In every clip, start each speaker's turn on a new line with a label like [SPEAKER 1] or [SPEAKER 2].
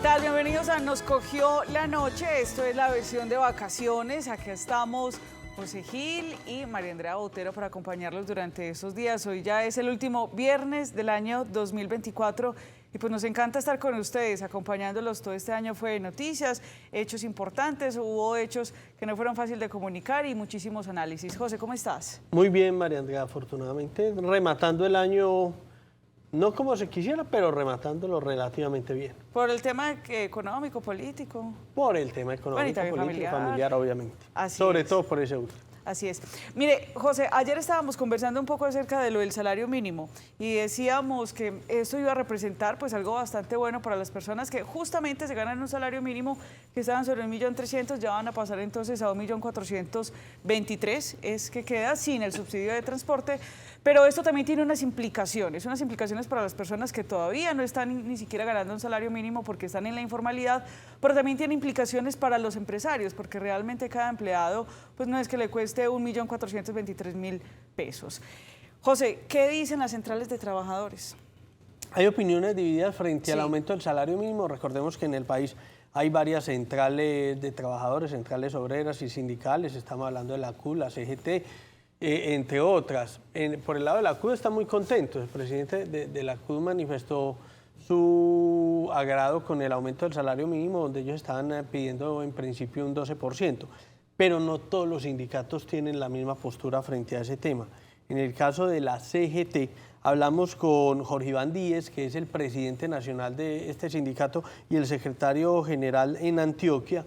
[SPEAKER 1] tal? Bienvenidos a Nos Cogió la Noche. Esto es la versión de vacaciones. Aquí estamos José Gil y María Andrea Botero para acompañarlos durante estos días. Hoy ya es el último viernes del año 2024 y pues nos encanta estar con ustedes, acompañándolos todo este año. Fue de noticias, hechos importantes, hubo hechos que no fueron fáciles de comunicar y muchísimos análisis. José, ¿cómo estás?
[SPEAKER 2] Muy bien, María Andrea, afortunadamente rematando el año, no como se quisiera, pero rematándolo relativamente bien.
[SPEAKER 1] ¿Por el tema económico, político?
[SPEAKER 2] Por el tema económico, político, familiar, obviamente.
[SPEAKER 1] Así
[SPEAKER 2] Sobre
[SPEAKER 1] es.
[SPEAKER 2] todo por ese uso.
[SPEAKER 1] Así es. Mire, José, ayer estábamos conversando un poco acerca de lo del salario mínimo y decíamos que esto iba a representar pues algo bastante bueno para las personas que justamente se ganan un salario mínimo que estaban sobre 1.300.000, ya van a pasar entonces a 1.423.000, es que queda sin el subsidio de transporte, pero esto también tiene unas implicaciones para las personas que todavía no están ni siquiera ganando un salario mínimo porque están en la informalidad, pero también tiene implicaciones para los empresarios porque realmente cada empleado pues no es que le cueste 1.423.000 pesos. José, ¿qué dicen las centrales de trabajadores?
[SPEAKER 2] Hay opiniones divididas frente al aumento del salario mínimo. Recordemos que en el país hay varias centrales de trabajadores, centrales obreras y sindicales. Estamos hablando de la CUT, la CGT, entre otras. Por el lado de la CUT están muy contentos. El presidente de la CUT manifestó su agrado con el aumento del salario mínimo, donde ellos estaban pidiendo en principio un 12%. Pero no todos los sindicatos tienen la misma postura frente a ese tema. En el caso de la CGT, hablamos con Jorge Iván Díez, que es el presidente nacional de este sindicato y el secretario general en Antioquia,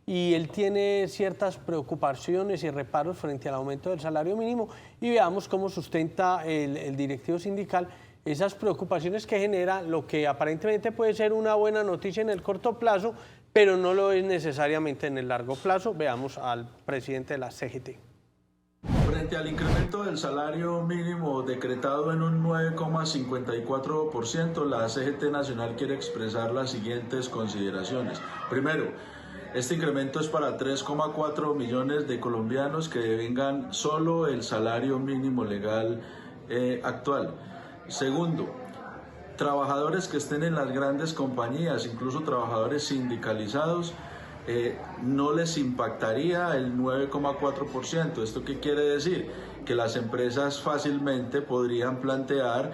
[SPEAKER 2] y él tiene ciertas preocupaciones y reparos frente al aumento del salario mínimo, y veamos cómo sustenta el directivo sindical esas preocupaciones que genera lo que aparentemente puede ser una buena noticia en el corto plazo, pero no lo es necesariamente en el largo plazo. Veamos al presidente de la CGT.
[SPEAKER 3] Frente al incremento del salario mínimo decretado en un 9,54%, la CGT Nacional quiere expresar las siguientes consideraciones. Primero, este incremento es para 3,4 millones de colombianos que devengan solo el salario mínimo legal actual. Segundo, trabajadores que estén en las grandes compañías, incluso trabajadores sindicalizados, no les impactaría el 9,4%. ¿Esto qué quiere decir? Que las empresas fácilmente podrían plantear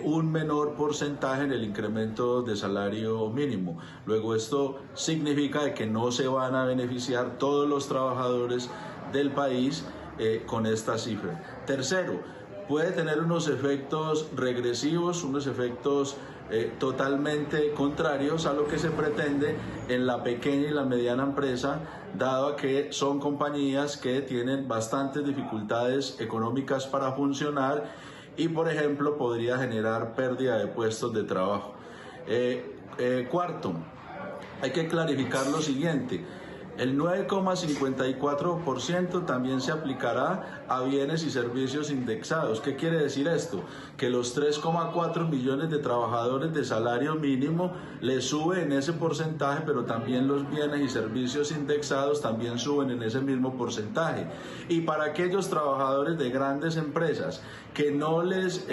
[SPEAKER 3] un menor porcentaje en el incremento de salario mínimo. Luego esto significa de que no se van a beneficiar todos los trabajadores del país con esta cifra. Tercero, puede tener unos efectos regresivos, unos efectos totalmente contrarios a lo que se pretende en la pequeña y la mediana empresa, dado a que son compañías que tienen bastantes dificultades económicas para funcionar y, por ejemplo, podría generar pérdida de puestos de trabajo. Cuarto, hay que clarificar lo siguiente. El 9,54% también se aplicará a bienes y servicios indexados. ¿Qué quiere decir esto? Que los 3,4 millones de trabajadores de salario mínimo les sube en ese porcentaje, pero también los bienes y servicios indexados también suben en ese mismo porcentaje. Y para aquellos trabajadores de grandes empresas que no les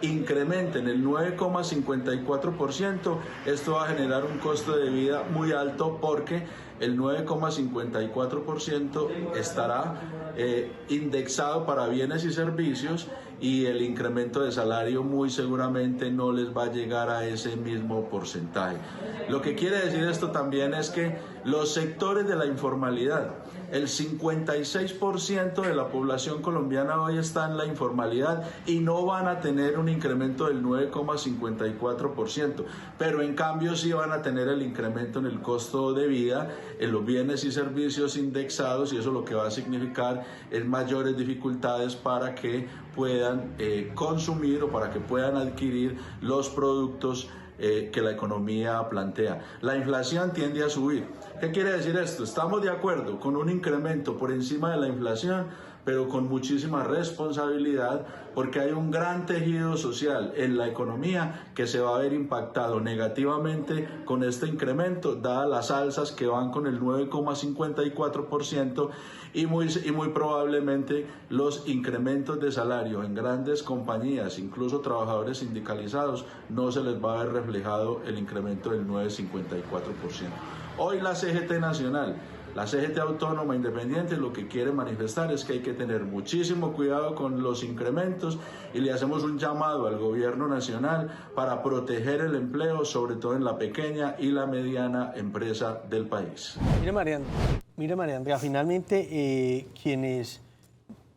[SPEAKER 3] incrementen el 9,54%, esto va a generar un costo de vida muy alto porque el 9,54% estará indexado para bienes y servicios y el incremento de salario muy seguramente no les va a llegar a ese mismo porcentaje. Lo que quiere decir esto también es que los sectores de la informalidad, el 56% de la población colombiana hoy está en la informalidad y no van a tener un incremento del 9,54%, pero en cambio sí van a tener el incremento en el costo de vida, en los bienes y servicios indexados, y eso lo que va a significar es mayores dificultades para que puedan consumir o para que puedan adquirir los productos que la economía plantea. La inflación tiende a subir, ¿Qué quiere decir esto? Estamos de acuerdo con un incremento por encima de la inflación, pero con muchísima responsabilidad, porque hay un gran tejido social en la economía que se va a ver impactado negativamente con este incremento, dadas las alzas que van con el 9,54% y muy probablemente los incrementos de salario en grandes compañías, incluso trabajadores sindicalizados, no se les va a ver reflejado el incremento del 9,54%. Hoy la CGT Nacional, la CGT Autónoma Independiente, lo que quiere manifestar es que hay que tener muchísimo cuidado con los incrementos y le hacemos un llamado al gobierno nacional para proteger el empleo, sobre todo en la pequeña y la mediana empresa del país.
[SPEAKER 2] Mire, María Andrea, finalmente quienes,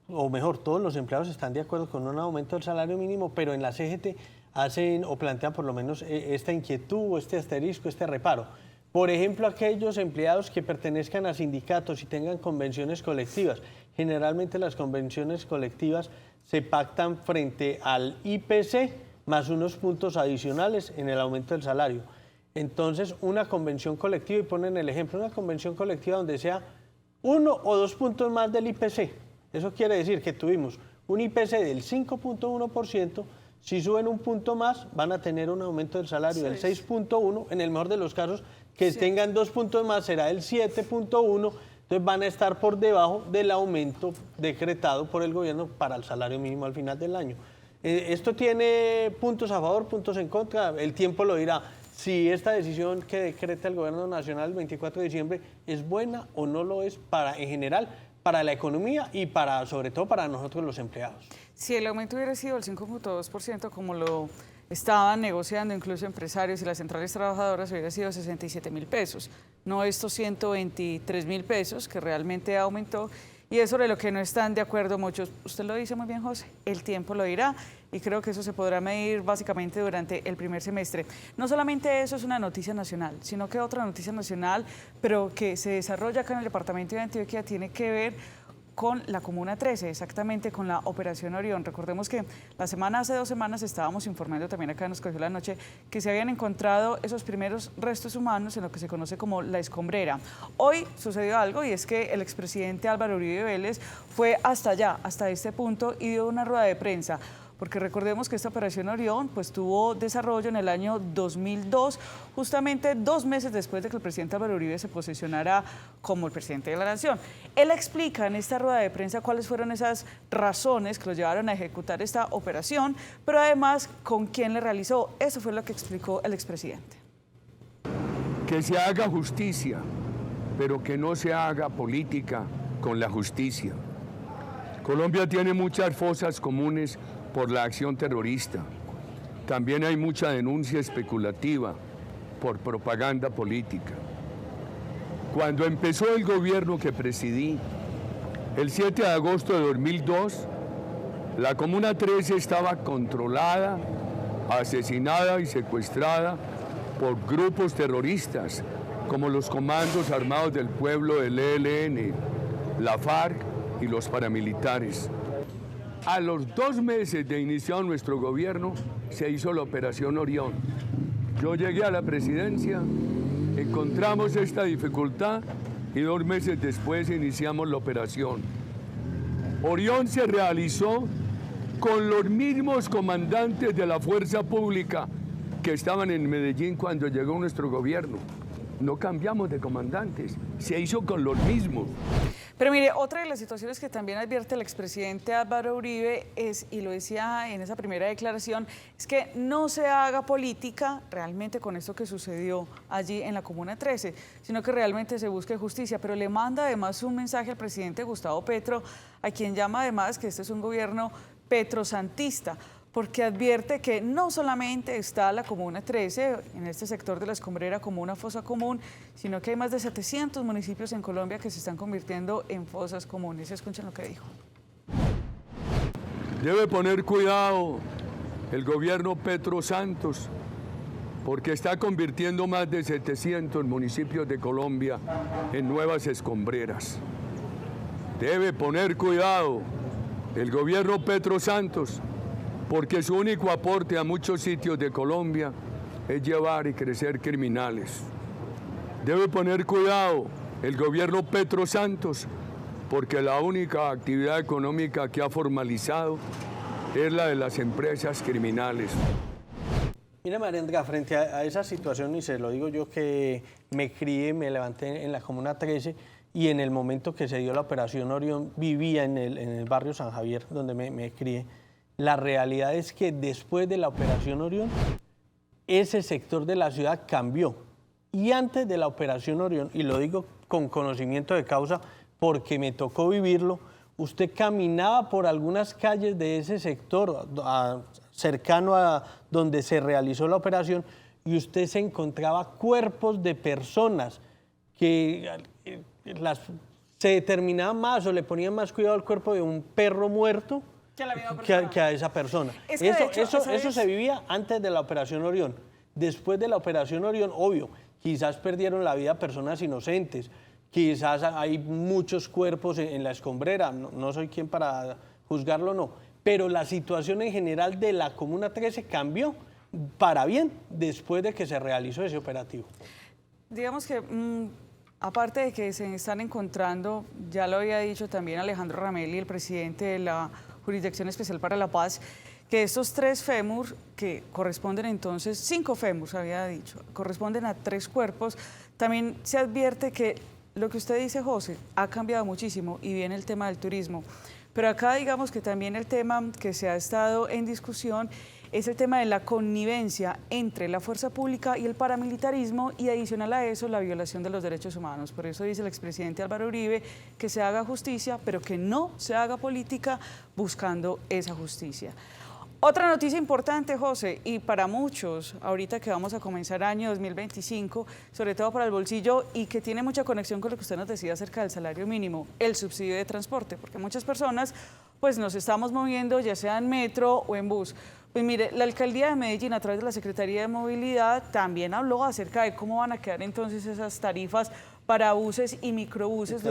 [SPEAKER 2] o mejor, todos los empleados están de acuerdo con un aumento del salario mínimo, pero en la CGT hacen o plantean por lo menos esta inquietud, este asterisco, este reparo. Por ejemplo, aquellos empleados que pertenezcan a sindicatos y tengan convenciones colectivas. Generalmente las convenciones colectivas se pactan frente al IPC más unos puntos adicionales en el aumento del salario. Entonces, una convención colectiva, y ponen el ejemplo, una convención colectiva donde sea 1 o 2 puntos más del IPC. Eso quiere decir que tuvimos un IPC del 5,1%, si suben un punto más van a tener un aumento del salario del 6,1%, en el mejor de los casos que tengan 2 puntos más será el 7,1%, entonces van a estar por debajo del aumento decretado por el gobierno para el salario mínimo al final del año. Esto tiene puntos a favor, puntos en contra, el tiempo lo dirá. Si esta decisión que decreta el gobierno nacional el 24 de diciembre es buena o no lo es en general, para la economía y sobre todo para nosotros los empleados.
[SPEAKER 1] Si el aumento hubiera sido el 5,2%, como lo estaban negociando incluso empresarios y las centrales trabajadoras, hubiera sido 67.000 pesos, no estos 123.000 pesos que realmente aumentó, y es sobre lo que no están de acuerdo muchos. Usted lo dice muy bien, José, el tiempo lo dirá, y creo que eso se podrá medir básicamente durante el primer semestre. No solamente eso es una noticia nacional, sino que otra noticia nacional, pero que se desarrolla acá en el departamento de Antioquia, tiene que ver con la Comuna 13, exactamente con la Operación Orión. Recordemos que hace 2 semanas estábamos informando también acá en Nos Cogió la Noche que se habían encontrado esos primeros restos humanos en lo que se conoce como La Escombrera. Hoy sucedió algo, y es que el expresidente Álvaro Uribe Vélez fue hasta allá, hasta este punto, y dio una rueda de prensa. Porque recordemos que esta Operación Orión pues tuvo desarrollo en el año 2002, justamente 2 meses después de que el presidente Álvaro Uribe se posesionara como el presidente de la Nación. Él explica en esta rueda de prensa cuáles fueron esas razones que los llevaron a ejecutar esta operación, pero además con quién le realizó. Eso fue lo que explicó el expresidente.
[SPEAKER 4] Que se haga justicia, pero que no se haga política con la justicia. Colombia tiene muchas fosas comunes por la acción terrorista. También hay mucha denuncia especulativa por propaganda política. Cuando empezó el gobierno que presidí, el 7 de agosto de 2002, la Comuna 13 estaba controlada, asesinada y secuestrada por grupos terroristas como los Comandos Armados del Pueblo del ELN, la FARC y los paramilitares. A los 2 meses de iniciado nuestro gobierno, se hizo la Operación Orión. Yo llegué a la presidencia, encontramos esta dificultad y 2 meses después iniciamos la operación. Orión se realizó con los mismos comandantes de la fuerza pública que estaban en Medellín cuando llegó nuestro gobierno. No cambiamos de comandantes, se hizo con los mismos.
[SPEAKER 1] Pero mire, otra de las situaciones que también advierte el expresidente Álvaro Uribe es, y lo decía en esa primera declaración, es que no se haga política realmente con esto que sucedió allí en la Comuna 13, sino que realmente se busque justicia. Pero le manda además un mensaje al presidente Gustavo Petro, a quien llama además que este es un gobierno petrosantista, porque advierte que no solamente está la Comuna 13 en este sector de La Escombrera como una fosa común, sino que hay más de 700 municipios en Colombia que se están convirtiendo en fosas comunes. Escuchen lo que dijo.
[SPEAKER 4] Debe poner cuidado el gobierno Petro Santos, porque está convirtiendo más de 700 municipios de Colombia en nuevas escombreras. Debe poner cuidado el gobierno Petro Santos, porque su único aporte a muchos sitios de Colombia es llevar y crecer criminales. Debe poner cuidado el gobierno Petro Santos, porque la única actividad económica que ha formalizado es la de las empresas criminales.
[SPEAKER 2] Mira, Mariandra, frente a esa situación, y se lo digo yo que me crié, me levanté en la Comuna 13, y en el momento que se dio la Operación Orión vivía en el barrio San Javier, donde me crié. La realidad es que después de la Operación Orión, ese sector de la ciudad cambió. Y antes de la Operación Orión, y lo digo con conocimiento de causa porque me tocó vivirlo, usted caminaba por algunas calles de ese sector cercano a donde se realizó la operación y usted se encontraba cuerpos de personas que se determinaba más o le ponían más cuidado al cuerpo de un perro muerto que a esa persona. Es que eso se vivía antes de la Operación Orión. Después de la Operación Orión, obvio, quizás perdieron la vida personas inocentes, quizás hay muchos cuerpos en la escombrera, no soy quien para juzgarlo, no, pero la situación en general de la Comuna 13 cambió para bien después de que se realizó ese operativo.
[SPEAKER 1] Digamos que, aparte de que se están encontrando, ya lo había dicho también Alejandro Ramelli, el presidente de la Jurisdicción Especial para la Paz, que estos 3 fémur, que corresponden entonces, 5 fémur, había dicho, corresponden a 3 cuerpos, también se advierte que lo que usted dice, José, ha cambiado muchísimo y viene el tema del turismo. Pero acá digamos que también el tema que se ha estado en discusión es el tema de la connivencia entre la fuerza pública y el paramilitarismo y adicional a eso la violación de los derechos humanos. Por eso dice el expresidente Álvaro Uribe que se haga justicia, pero que no se haga política buscando esa justicia. Otra noticia importante, José, y para muchos, ahorita que vamos a comenzar año 2025, sobre todo para el bolsillo y que tiene mucha conexión con lo que usted nos decía acerca del salario mínimo, el subsidio de transporte, porque muchas personas pues nos estamos moviendo ya sea en metro o en bus. Pues mire, la Alcaldía de Medellín a través de la Secretaría de Movilidad también habló acerca de cómo van a quedar entonces esas tarifas para buses y microbuses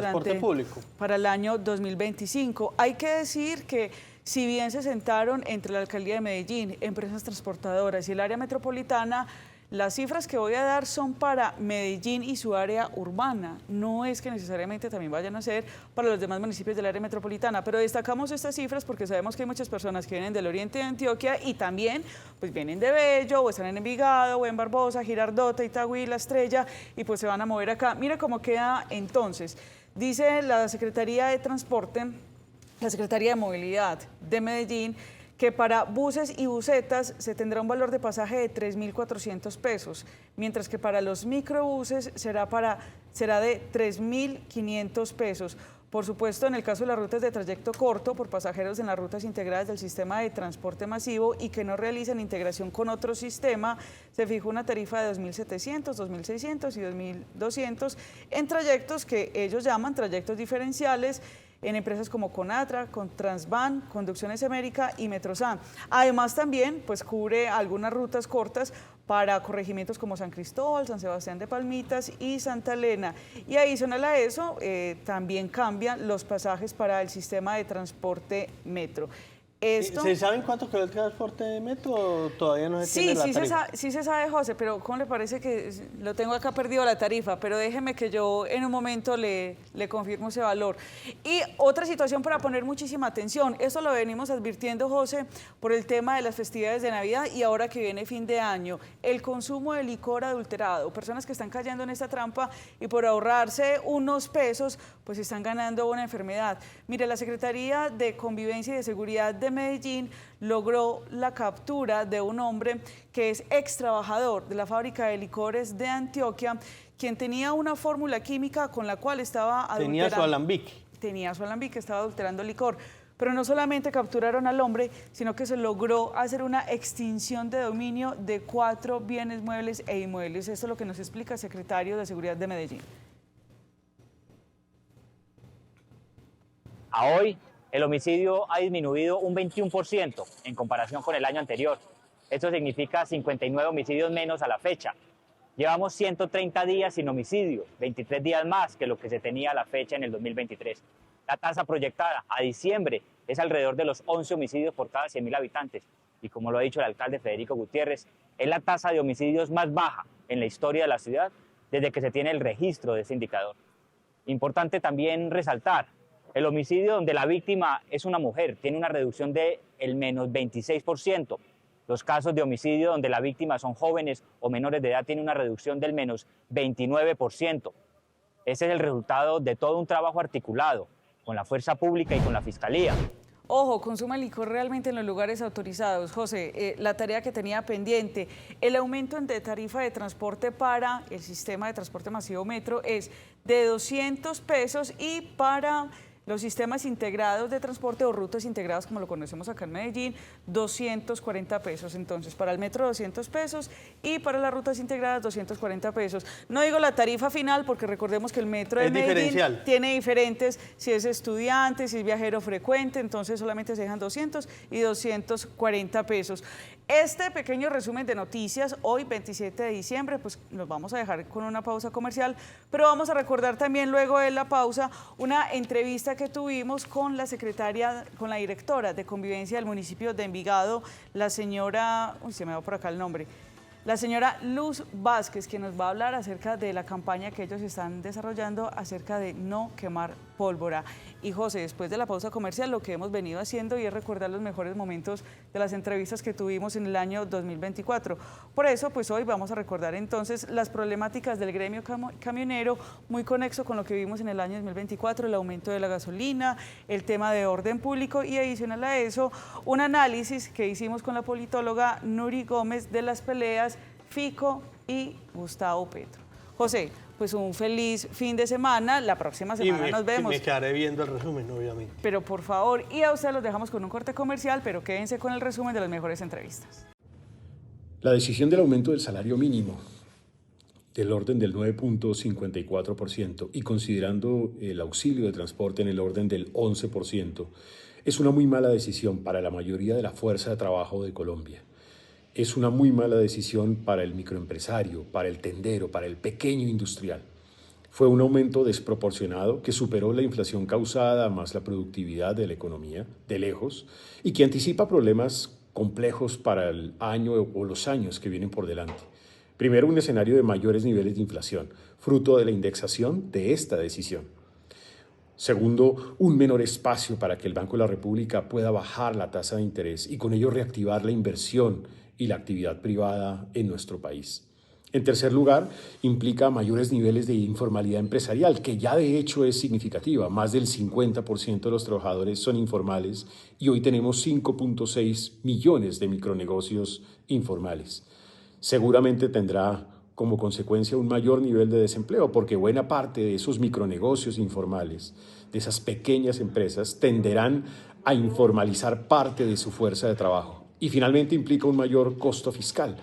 [SPEAKER 1] para el año 2025. Hay que decir que si bien se sentaron entre la Alcaldía de Medellín, empresas transportadoras y el área metropolitana, las cifras que voy a dar son para Medellín y su área urbana. No es que necesariamente también vayan a ser para los demás municipios del área metropolitana, pero destacamos estas cifras porque sabemos que hay muchas personas que vienen del oriente de Antioquia y también pues vienen de Bello, o están en Envigado, o en Barbosa, Girardota, Itagüí, La Estrella, y pues se van a mover acá. Mira cómo queda entonces. Dice la Secretaría de Transporte, la Secretaría de Movilidad de Medellín, que para buses y busetas se tendrá un valor de pasaje de 3.400 pesos, mientras que para los microbuses será de 3.500 pesos. Por supuesto, en el caso de las rutas de trayecto corto, por pasajeros en las rutas integradas del sistema de transporte masivo y que no realicen integración con otro sistema, se fijó una tarifa de 2.700, 2.600 y 2.200 en trayectos que ellos llaman trayectos diferenciales, en empresas como Conatra, Transvan, Conducciones América y Metrosan. Además también pues cubre algunas rutas cortas para corregimientos como San Cristóbal, San Sebastián de Palmitas y Santa Elena. Y adicional a eso, también cambian los pasajes para el sistema de transporte metro.
[SPEAKER 2] ¿Se sabe cuánto quedó el transporte de metro o todavía no se tiene la tarifa?
[SPEAKER 1] Sí se sabe, José, pero ¿cómo le parece que lo tengo acá perdido la tarifa? Pero déjeme que yo en un momento le confirmo ese valor. Y otra situación para poner muchísima atención, esto lo venimos advirtiendo, José, por el tema de las festividades de Navidad y ahora que viene fin de año, el consumo de licor adulterado, personas que están cayendo en esta trampa y por ahorrarse unos pesos, pues están ganando una enfermedad. Mire, la Secretaría de Convivencia y de Seguridad de Medellín logró la captura de un hombre que es ex trabajador de la fábrica de licores de Antioquia, quien tenía una fórmula química con la cual estaba adulterando. Tenía su alambique, estaba adulterando licor. Pero no solamente capturaron al hombre, sino que se logró hacer una extinción de dominio de 4 bienes muebles e inmuebles. Esto es lo que nos explica el secretario de Seguridad de Medellín.
[SPEAKER 5] A hoy, el homicidio ha disminuido un 21% en comparación con el año anterior. Esto significa 59 homicidios menos a la fecha. Llevamos 130 días sin homicidio, 23 días más que lo que se tenía a la fecha en el 2023. La tasa proyectada a diciembre es alrededor de los 11 homicidios por cada 100.000 habitantes. Y como lo ha dicho el alcalde Federico Gutiérrez, es la tasa de homicidios más baja en la historia de la ciudad desde que se tiene el registro de ese indicador. Importante también resaltar, el homicidio donde la víctima es una mujer tiene una reducción del menos 26%. Los casos de homicidio donde la víctima son jóvenes o menores de edad tienen una reducción del menos 29%. Ese es el resultado de todo un trabajo articulado con la fuerza pública y con la Fiscalía.
[SPEAKER 1] Ojo, consuma licor realmente en los lugares autorizados. José, la tarea que tenía pendiente, el aumento de tarifa de transporte para el sistema de transporte masivo Metro es de 200 pesos y para los sistemas integrados de transporte o rutas integradas, como lo conocemos acá en Medellín, 240 pesos. Entonces, para el metro 200 pesos y para las rutas integradas 240 pesos. No digo la tarifa final porque recordemos que el metro de Medellín tiene diferentes, si es estudiante, si es viajero frecuente, entonces solamente se dejan 200 y 240 pesos. Este pequeño resumen de noticias, hoy 27 de diciembre, pues nos vamos a dejar con una pausa comercial, pero vamos a recordar también luego de la pausa una entrevista que tuvimos con la secretaria, con la directora de convivencia del municipio de Envigado, la señora, se me va por acá el nombre, la señora Luz Vázquez, que nos va a hablar acerca de la campaña que ellos están desarrollando acerca de no quemar pólvora. Y José, después de la pausa comercial, lo que hemos venido haciendo y es recordar los mejores momentos de las entrevistas que tuvimos en el año 2024. Por eso, pues hoy vamos a recordar entonces las problemáticas del gremio camionero, muy conexo con lo que vimos en el año 2024, el aumento de la gasolina, el tema de orden público y adicional a eso, un análisis que hicimos con la politóloga Nuri Gómez de las peleas Fico y Gustavo Petro. José, pues un feliz fin de semana, la próxima semana nos vemos.
[SPEAKER 2] Me quedaré viendo el resumen, obviamente.
[SPEAKER 1] Pero por favor, y a ustedes los dejamos con un corte comercial, pero quédense con el resumen de las mejores entrevistas.
[SPEAKER 6] La decisión del aumento del salario mínimo del orden del 9.54% y considerando el auxilio de transporte en el orden del 11%, es una muy mala decisión para la mayoría de la fuerza de trabajo de Colombia. Es una muy mala decisión para el microempresario, para el tendero, para el pequeño industrial. Fue un aumento desproporcionado que superó la inflación causada más la productividad de la economía, de lejos, y que anticipa problemas complejos para el año o los años que vienen por delante. Primero, un escenario de mayores niveles de inflación, fruto de la indexación de esta decisión. Segundo, un menor espacio para que el Banco de la República pueda bajar la tasa de interés y con ello reactivar la inversión y la actividad privada en nuestro país. En tercer lugar, implica mayores niveles de informalidad empresarial, que ya de hecho es significativa. Más del 50% de los trabajadores son informales y hoy tenemos 5.6 millones de micronegocios informales. Seguramente tendrá como consecuencia un mayor nivel de desempleo, porque buena parte de esos micronegocios informales, de esas pequeñas empresas, tenderán a informalizar parte de su fuerza de trabajo. Y finalmente implica un mayor costo fiscal,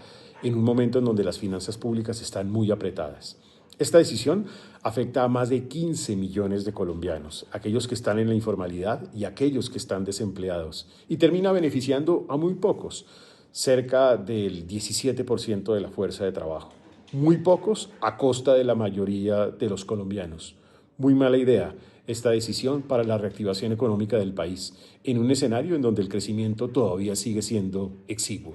[SPEAKER 6] en un momento en donde las finanzas públicas están muy apretadas. Esta decisión afecta a más de 15 millones de colombianos, aquellos que están en la informalidad y aquellos que están desempleados, y termina beneficiando a muy pocos, cerca del 17% de la fuerza de trabajo. Muy pocos a costa de la mayoría de los colombianos. Muy mala idea esta decisión para la reactivación económica del país, en un escenario en donde el crecimiento todavía sigue siendo exiguo.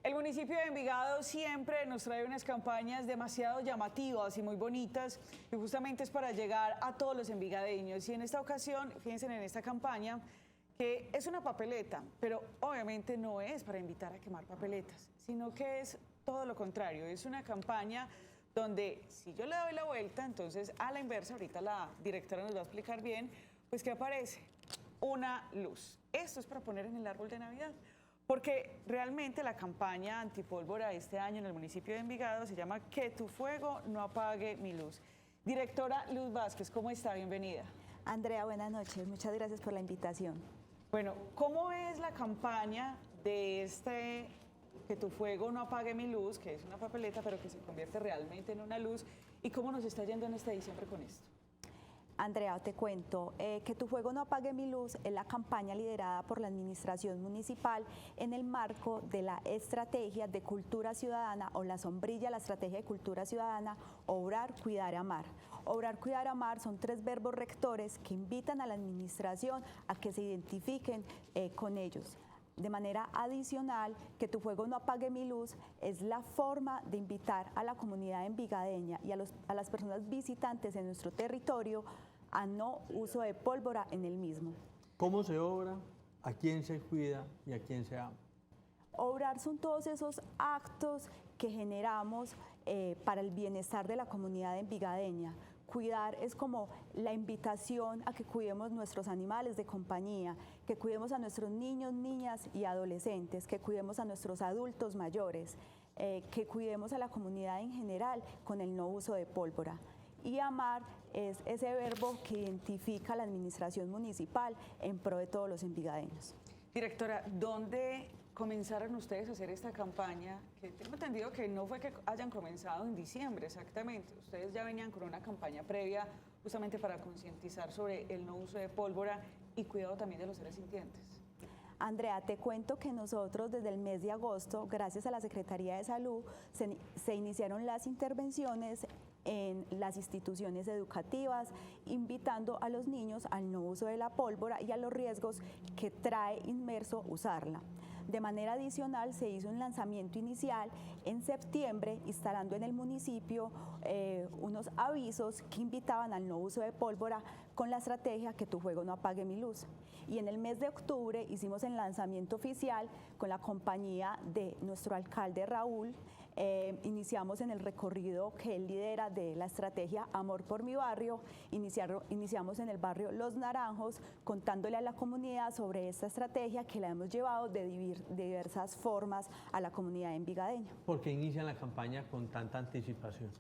[SPEAKER 1] El municipio de Envigado siempre nos trae unas campañas demasiado llamativas y muy bonitas y justamente es para llegar a todos los envigadeños. Y en esta ocasión, fíjense en esta campaña, que es una papeleta, pero obviamente no es para invitar a quemar papeletas, sino que es todo lo contrario. Es una campaña donde si yo le doy la vuelta, entonces a la inversa, ahorita la directora nos va a explicar bien, pues que aparece una luz. Esto es para poner en el árbol de Navidad. Porque realmente la campaña antipólvora este año en el municipio de Envigado se llama Que tu fuego no apague mi luz. Directora Luz Vázquez, ¿cómo está? Bienvenida.
[SPEAKER 7] Andrea, buenas noches. Muchas gracias por la invitación.
[SPEAKER 1] Bueno, ¿cómo es la campaña de este Que tu fuego no apague mi luz, que es una papeleta, pero que se convierte realmente en una luz? ¿Y cómo nos está yendo en este diciembre con esto?
[SPEAKER 7] Andrea, te cuento que Tu Fuego No Apague Mi Luz es la campaña liderada por la Administración Municipal en el marco de la Estrategia de Cultura Ciudadana o la sombrilla de la Estrategia de Cultura Ciudadana, Obrar, Cuidar, Amar. Obrar, Cuidar, Amar son 3 verbos rectores que invitan a la Administración a que se identifiquen con ellos. De manera adicional, que Tu Fuego No Apague Mi Luz es la forma de invitar a la comunidad envigadeña y a las personas visitantes en nuestro territorio a no uso de pólvora en el mismo.
[SPEAKER 2] ¿Cómo se obra? ¿A quién se cuida y a quién se ama?
[SPEAKER 7] Obrar son todos esos actos que generamos para el bienestar de la comunidad envigadeña. Cuidar es como la invitación a que cuidemos nuestros animales de compañía, que cuidemos a nuestros niños, niñas y adolescentes, que cuidemos a nuestros adultos mayores, que cuidemos a la comunidad en general con el no uso de pólvora. Y amar es ese verbo que identifica a la administración municipal en pro de todos los envigadeños.
[SPEAKER 1] Directora, ¿dónde comenzaron ustedes a hacer esta campaña? Que tengo entendido que no fue que hayan comenzado en diciembre exactamente. Ustedes ya venían con una campaña previa justamente para concientizar sobre el no uso de pólvora y cuidado también de los seres sintientes.
[SPEAKER 7] Andrea, te cuento que nosotros desde el mes de agosto, gracias a la Secretaría de Salud, se iniciaron las intervenciones en las instituciones educativas, invitando a los niños al no uso de la pólvora y a los riesgos que trae inmerso usarla. De manera adicional, se hizo un lanzamiento inicial en septiembre, instalando en el municipio unos avisos que invitaban al no uso de pólvora con la estrategia que Tu Fuego No Apague Mi Luz. Y en el mes de octubre hicimos el lanzamiento oficial con la compañía de nuestro alcalde Raúl. Iniciamos en el recorrido que él lidera de la estrategia Amor por mi barrio. Iniciamos en el barrio Los Naranjos, contándole a la comunidad sobre esta estrategia que la hemos llevado de diversas formas a la comunidad envigadeña.
[SPEAKER 2] ¿Por qué inician la campaña con tanta anticipación?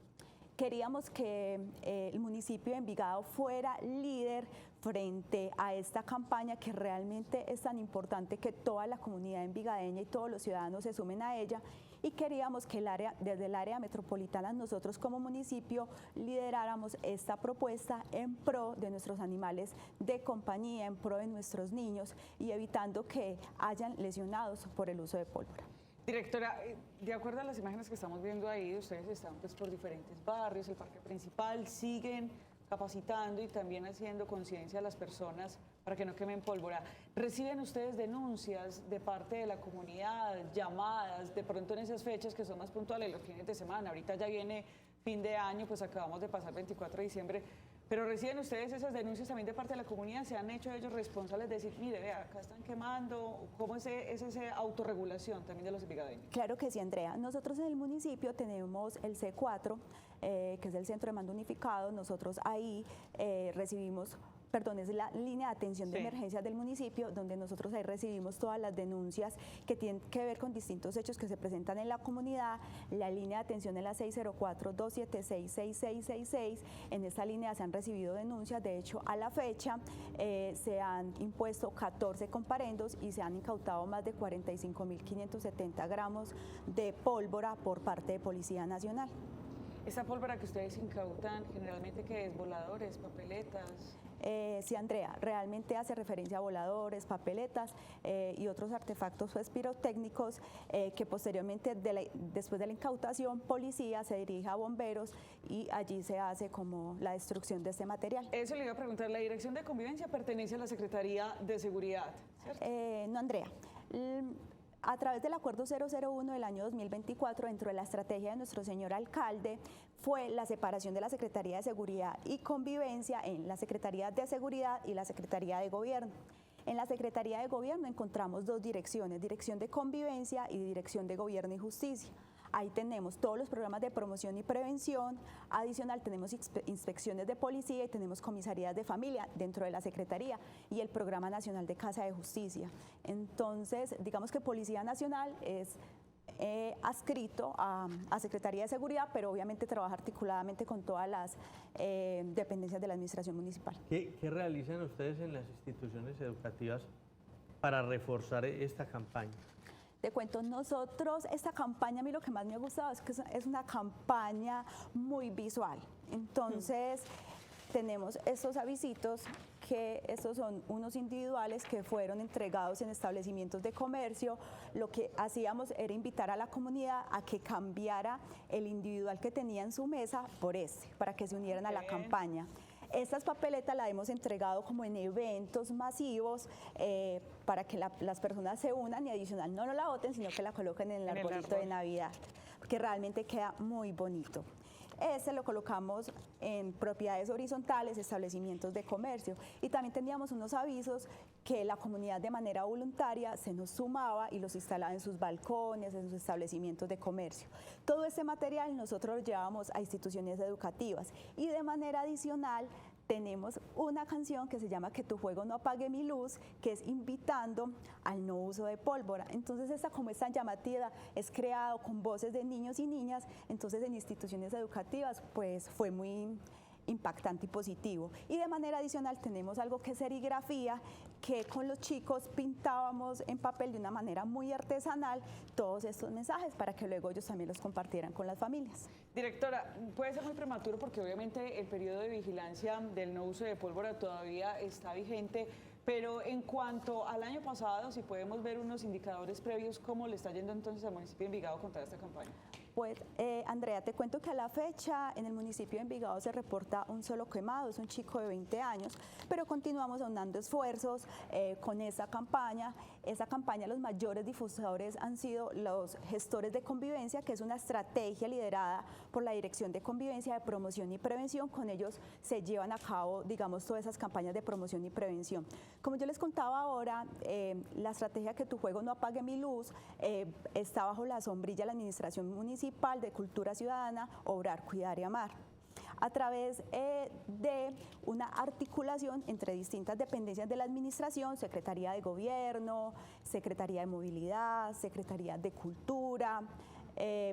[SPEAKER 7] Queríamos que el municipio de Envigado fuera líder frente a esta campaña que realmente es tan importante que toda la comunidad envigadeña y todos los ciudadanos se sumen a ella, y queríamos que desde el área metropolitana nosotros como municipio lideráramos esta propuesta en pro de nuestros animales de compañía, en pro de nuestros niños y evitando que hayan lesionados por el uso de pólvora.
[SPEAKER 1] Directora, de acuerdo a las imágenes que estamos viendo ahí, ustedes están pues por diferentes barrios, el parque principal, siguen capacitando y también haciendo conciencia a las personas para que no quemen pólvora. ¿Reciben ustedes denuncias de parte de la comunidad, llamadas, de pronto en esas fechas que son más puntuales, los fines de semana? Ahorita ya viene fin de año, pues acabamos de pasar 24 de diciembre, pero ¿reciben ustedes esas denuncias también de parte de la comunidad? ¿Se han hecho ellos responsables de decir, mire, vea, acá están quemando? ¿Cómo es esa autorregulación también de los envigadeños?
[SPEAKER 7] Claro que sí, Andrea. Nosotros en el municipio tenemos el C4, que es el Centro de Mando Unificado. Nosotros ahí recibimos... Perdón, es la línea de atención de emergencias del municipio, donde nosotros ahí recibimos todas las denuncias que tienen que ver con distintos hechos que se presentan en la comunidad. La línea de atención es la 604-276-6666. En esta línea se han recibido denuncias. De hecho, a la fecha se han impuesto 14 comparendos y se han incautado más de 45.570 gramos de pólvora por parte de Policía Nacional.
[SPEAKER 1] ¿Esta pólvora que ustedes incautan generalmente qué es? ¿Voladores, papeletas?
[SPEAKER 7] Sí, Andrea, realmente hace referencia a voladores, papeletas y otros artefactos pues, pirotécnicos que posteriormente, después de la incautación, policía se dirige a bomberos y allí se hace como la destrucción de este material.
[SPEAKER 1] Eso le iba a preguntar, ¿la Dirección de Convivencia pertenece a la Secretaría de Seguridad, ¿cierto?
[SPEAKER 7] No, Andrea. A través del Acuerdo 001 del año 2024, dentro de la estrategia de nuestro señor alcalde, fue la separación de la Secretaría de Seguridad y Convivencia en la Secretaría de Seguridad y la Secretaría de Gobierno. En la Secretaría de Gobierno encontramos 2 direcciones, Dirección de Convivencia y Dirección de Gobierno y Justicia. Ahí tenemos todos los programas de promoción y prevención. Adicional, tenemos inspecciones de policía y tenemos comisarías de familia dentro de la Secretaría y el Programa Nacional de Casa de Justicia. Entonces, digamos que Policía Nacional es adscrito a Secretaría de Seguridad, pero obviamente trabaja articuladamente con todas las dependencias de la Administración Municipal.
[SPEAKER 2] ¿Qué realizan ustedes en las instituciones educativas para reforzar esta campaña?
[SPEAKER 7] Te cuento, nosotros, esta campaña, a mí lo que más me ha gustado es que es una campaña muy visual. Entonces, tenemos estos avisitos, que estos son unos individuales que fueron entregados en establecimientos de comercio. Lo que hacíamos era invitar a la comunidad a que cambiara el individual que tenía en su mesa por este, para que se unieran a la campaña. Estas papeletas las hemos entregado como en eventos masivos para que las personas se unan y adicional no la boten, sino que la coloquen en el arbolito de Navidad, porque realmente queda muy bonito. Este lo colocamos en propiedades horizontales, establecimientos de comercio, y también teníamos unos avisos que la comunidad de manera voluntaria se nos sumaba y los instalaba en sus balcones, en sus establecimientos de comercio. Todo este material nosotros lo llevábamos a instituciones educativas y de manera adicional tenemos una canción que se llama Que tu juego no apague mi luz, que es invitando al no uso de pólvora. Entonces esta, como es tan llamativa, es creado con voces de niños y niñas, entonces en instituciones educativas pues fue muy impactante y positivo. Y de manera adicional tenemos algo que es serigrafía, que con los chicos pintábamos en papel de una manera muy artesanal todos estos mensajes para que luego ellos también los compartieran con las familias.
[SPEAKER 1] Directora, puede ser muy prematuro porque obviamente el periodo de vigilancia del no uso de pólvora todavía está vigente, pero en cuanto al año pasado, si podemos ver unos indicadores previos, ¿cómo le está yendo entonces al municipio de Envigado con toda esta campaña?
[SPEAKER 7] Pues, Andrea, te cuento que a la fecha en el municipio de Envigado se reporta un solo quemado, es un chico de 20 años, pero continuamos aunando esfuerzos con esa campaña. Esa campaña, los mayores difusores han sido los gestores de convivencia, que es una estrategia liderada por la Dirección de Convivencia, de Promoción y Prevención. Con ellos se llevan a cabo, digamos, todas esas campañas de promoción y prevención. Como yo les contaba ahora, la estrategia Que tu juego no apague mi luz está bajo la sombrilla de la Administración Municipal de Cultura Ciudadana, Obrar, Cuidar y Amar, a través de una articulación entre distintas dependencias de la administración, Secretaría de Gobierno, Secretaría de Movilidad, Secretaría de Cultura,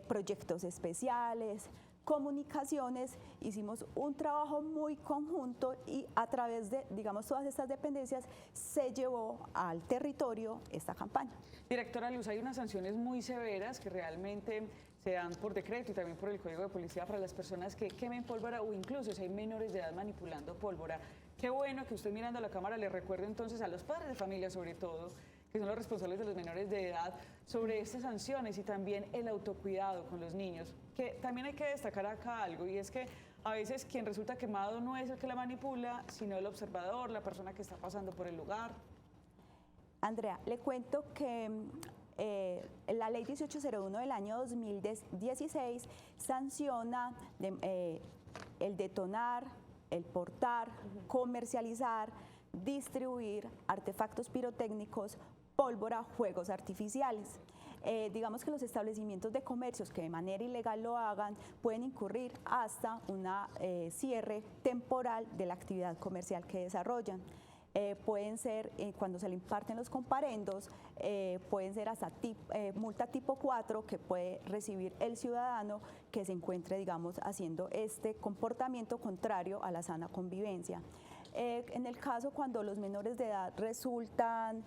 [SPEAKER 7] proyectos especiales, comunicaciones. Hicimos un trabajo muy conjunto y a través de, digamos, todas estas dependencias se llevó al territorio esta campaña.
[SPEAKER 1] Directora Luz, hay unas sanciones muy severas que realmente se dan por decreto y también por el Código de Policía para las personas que quemen pólvora o incluso si hay menores de edad manipulando pólvora. Qué bueno que usted mirando a la cámara le recuerde entonces a los padres de familia sobre todo, que son los responsables de los menores de edad, sobre estas sanciones y también el autocuidado con los niños. Que también hay que destacar acá algo, y es que a veces quien resulta quemado no es el que la manipula, sino el observador, la persona que está pasando por el lugar.
[SPEAKER 7] Andrea, le cuento que la ley 1801 del año 2016 sanciona el detonar, el portar, comercializar, distribuir artefactos pirotécnicos, pólvora, juegos artificiales. Digamos que los establecimientos de comercios que de manera ilegal lo hagan pueden incurrir hasta una cierre temporal de la actividad comercial que desarrollan. Pueden ser, cuando se le imparten los comparendos, pueden ser hasta multa tipo 4 que puede recibir el ciudadano que se encuentre, digamos, haciendo este comportamiento contrario a la sana convivencia. En el caso cuando los menores de edad resultan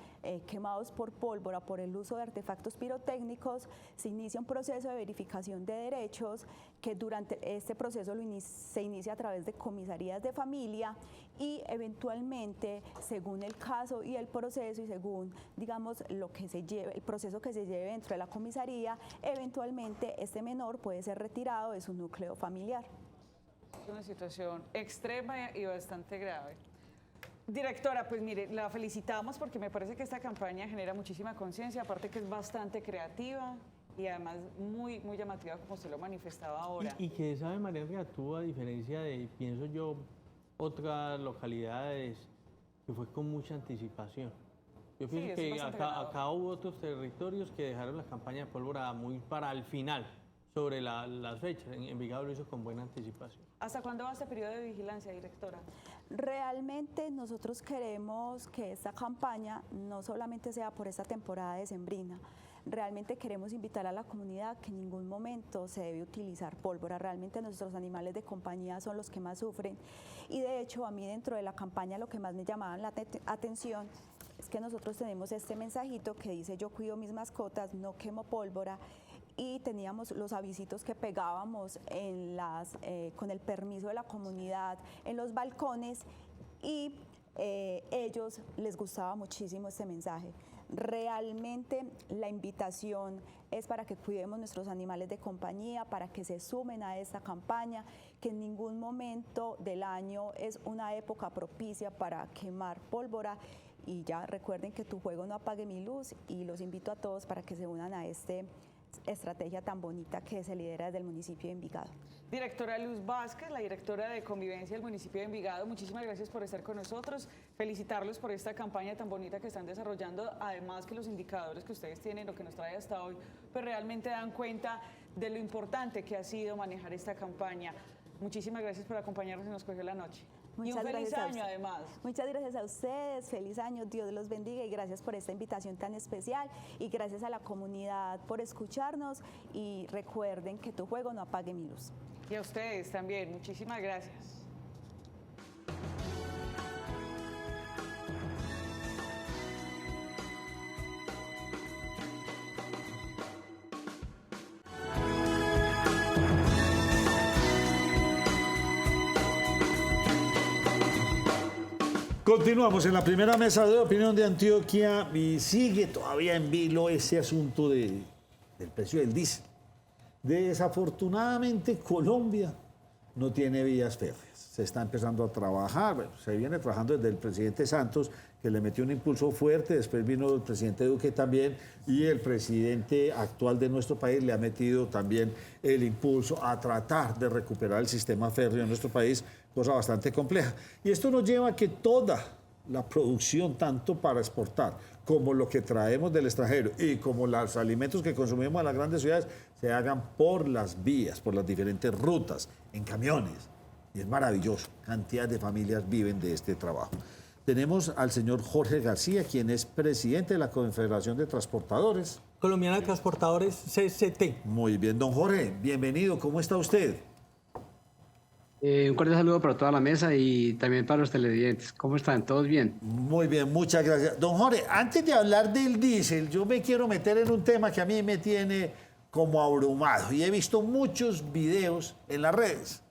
[SPEAKER 7] quemados por pólvora por el uso de artefactos pirotécnicos, se inicia un proceso de verificación de derechos que durante este proceso se inicia a través de comisarías de familia y eventualmente, según el caso y el proceso y según, digamos, lo que se lleve, el proceso que se lleve dentro de la comisaría, eventualmente este menor puede ser retirado de su núcleo familiar.
[SPEAKER 1] Es una situación extrema y bastante grave. Directora, pues mire, la felicitamos porque me parece que esta campaña genera muchísima conciencia, aparte que es bastante creativa y además muy, muy llamativa, como usted lo manifestaba ahora.
[SPEAKER 2] Y que esa de manera que actúa, a diferencia de, pienso yo, otras localidades, que fue con mucha anticipación. Yo pienso que acá hubo otros territorios que dejaron la campaña de pólvora muy para el final, sobre las fechas. En Envigado lo hizo con buena anticipación.
[SPEAKER 1] ¿Hasta cuándo va este periodo de vigilancia, directora?
[SPEAKER 7] Realmente nosotros queremos que esta campaña no solamente sea por esta temporada decembrina, realmente queremos invitar a la comunidad que en ningún momento se debe utilizar pólvora. Realmente nuestros animales de compañía son los que más sufren y de hecho a mí dentro de la campaña lo que más me llamaba la atención es que nosotros tenemos este mensajito que dice: yo cuido mis mascotas, no quemo pólvora. y teníamos los avisitos que pegábamos con el permiso de la comunidad en los balcones y ellos les gustaba muchísimo este mensaje. Realmente la invitación es para que cuidemos nuestros animales de compañía, para que se sumen a esta campaña, que en ningún momento del año es una época propicia para quemar pólvora. Y ya recuerden que tu juego no apague mi luz, y los invito a todos para que se unan a esta estrategia tan bonita que se lidera desde el municipio de Envigado.
[SPEAKER 1] Directora Luz Vázquez, la directora de Convivencia del municipio de Envigado, muchísimas gracias por estar con nosotros, felicitarlos por esta campaña tan bonita que están desarrollando, además que los indicadores que ustedes tienen, lo que nos trae hasta hoy, pues realmente dan cuenta de lo importante que ha sido manejar esta campaña. Muchísimas gracias por acompañarnos y nos cogió la noche. Y un feliz año además.
[SPEAKER 7] Muchas gracias a ustedes, feliz año, Dios los bendiga y gracias por esta invitación tan especial y gracias a la comunidad por escucharnos y recuerden que tu juego no apague mi luz.
[SPEAKER 1] Y a ustedes también, muchísimas gracias.
[SPEAKER 8] Continuamos en la primera mesa de opinión de Antioquia y sigue todavía en vilo ese asunto del precio del diésel. Desafortunadamente Colombia no tiene vías férreas. Se está empezando a trabajar, bueno, se viene trabajando desde el presidente Santos, que le metió un impulso fuerte, después vino el presidente Duque también, y el presidente actual de nuestro país le ha metido también el impulso a tratar de recuperar el sistema férreo en nuestro país, cosa bastante compleja. Y esto nos lleva a que toda la producción, tanto para exportar como lo que traemos del extranjero y como los alimentos que consumimos en las grandes ciudades, se hagan por las vías, por las diferentes rutas, en camiones. Y es maravilloso, cantidad de familias viven de este trabajo. Tenemos al señor Jorge García, quien es presidente de la Confederación de Transportadores
[SPEAKER 2] Colombiana de Transportadores, CCT.
[SPEAKER 8] Muy bien, don Jorge, bienvenido, ¿cómo está usted?
[SPEAKER 9] Un cordial saludo para toda la mesa y también para los televidentes. ¿Cómo están? ¿Todos bien?
[SPEAKER 8] Muy bien, muchas gracias. Don Jorge, antes de hablar del diésel, yo me quiero meter en un tema que a mí me tiene como abrumado y he visto muchos videos en las redes.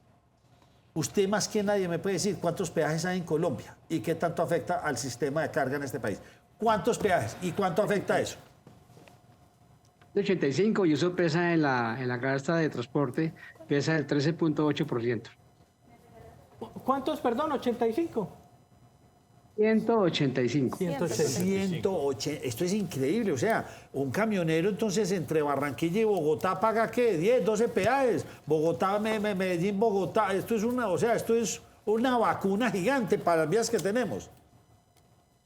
[SPEAKER 8] Usted más que nadie me puede decir cuántos peajes hay en Colombia y qué tanto afecta al sistema de carga en este país. ¿Cuántos peajes y cuánto afecta eso?
[SPEAKER 9] De 85 y eso pesa en la canasta de transporte, pesa el 13.8%.
[SPEAKER 2] ¿Cuántos, perdón? 85.
[SPEAKER 9] 185.
[SPEAKER 8] 180. Esto es increíble. O sea, un camionero entonces entre Barranquilla y Bogotá paga ¿qué? 10, 12 peajes. Bogotá, Medellín, Bogotá. Esto es una vacuna gigante para las vías que tenemos.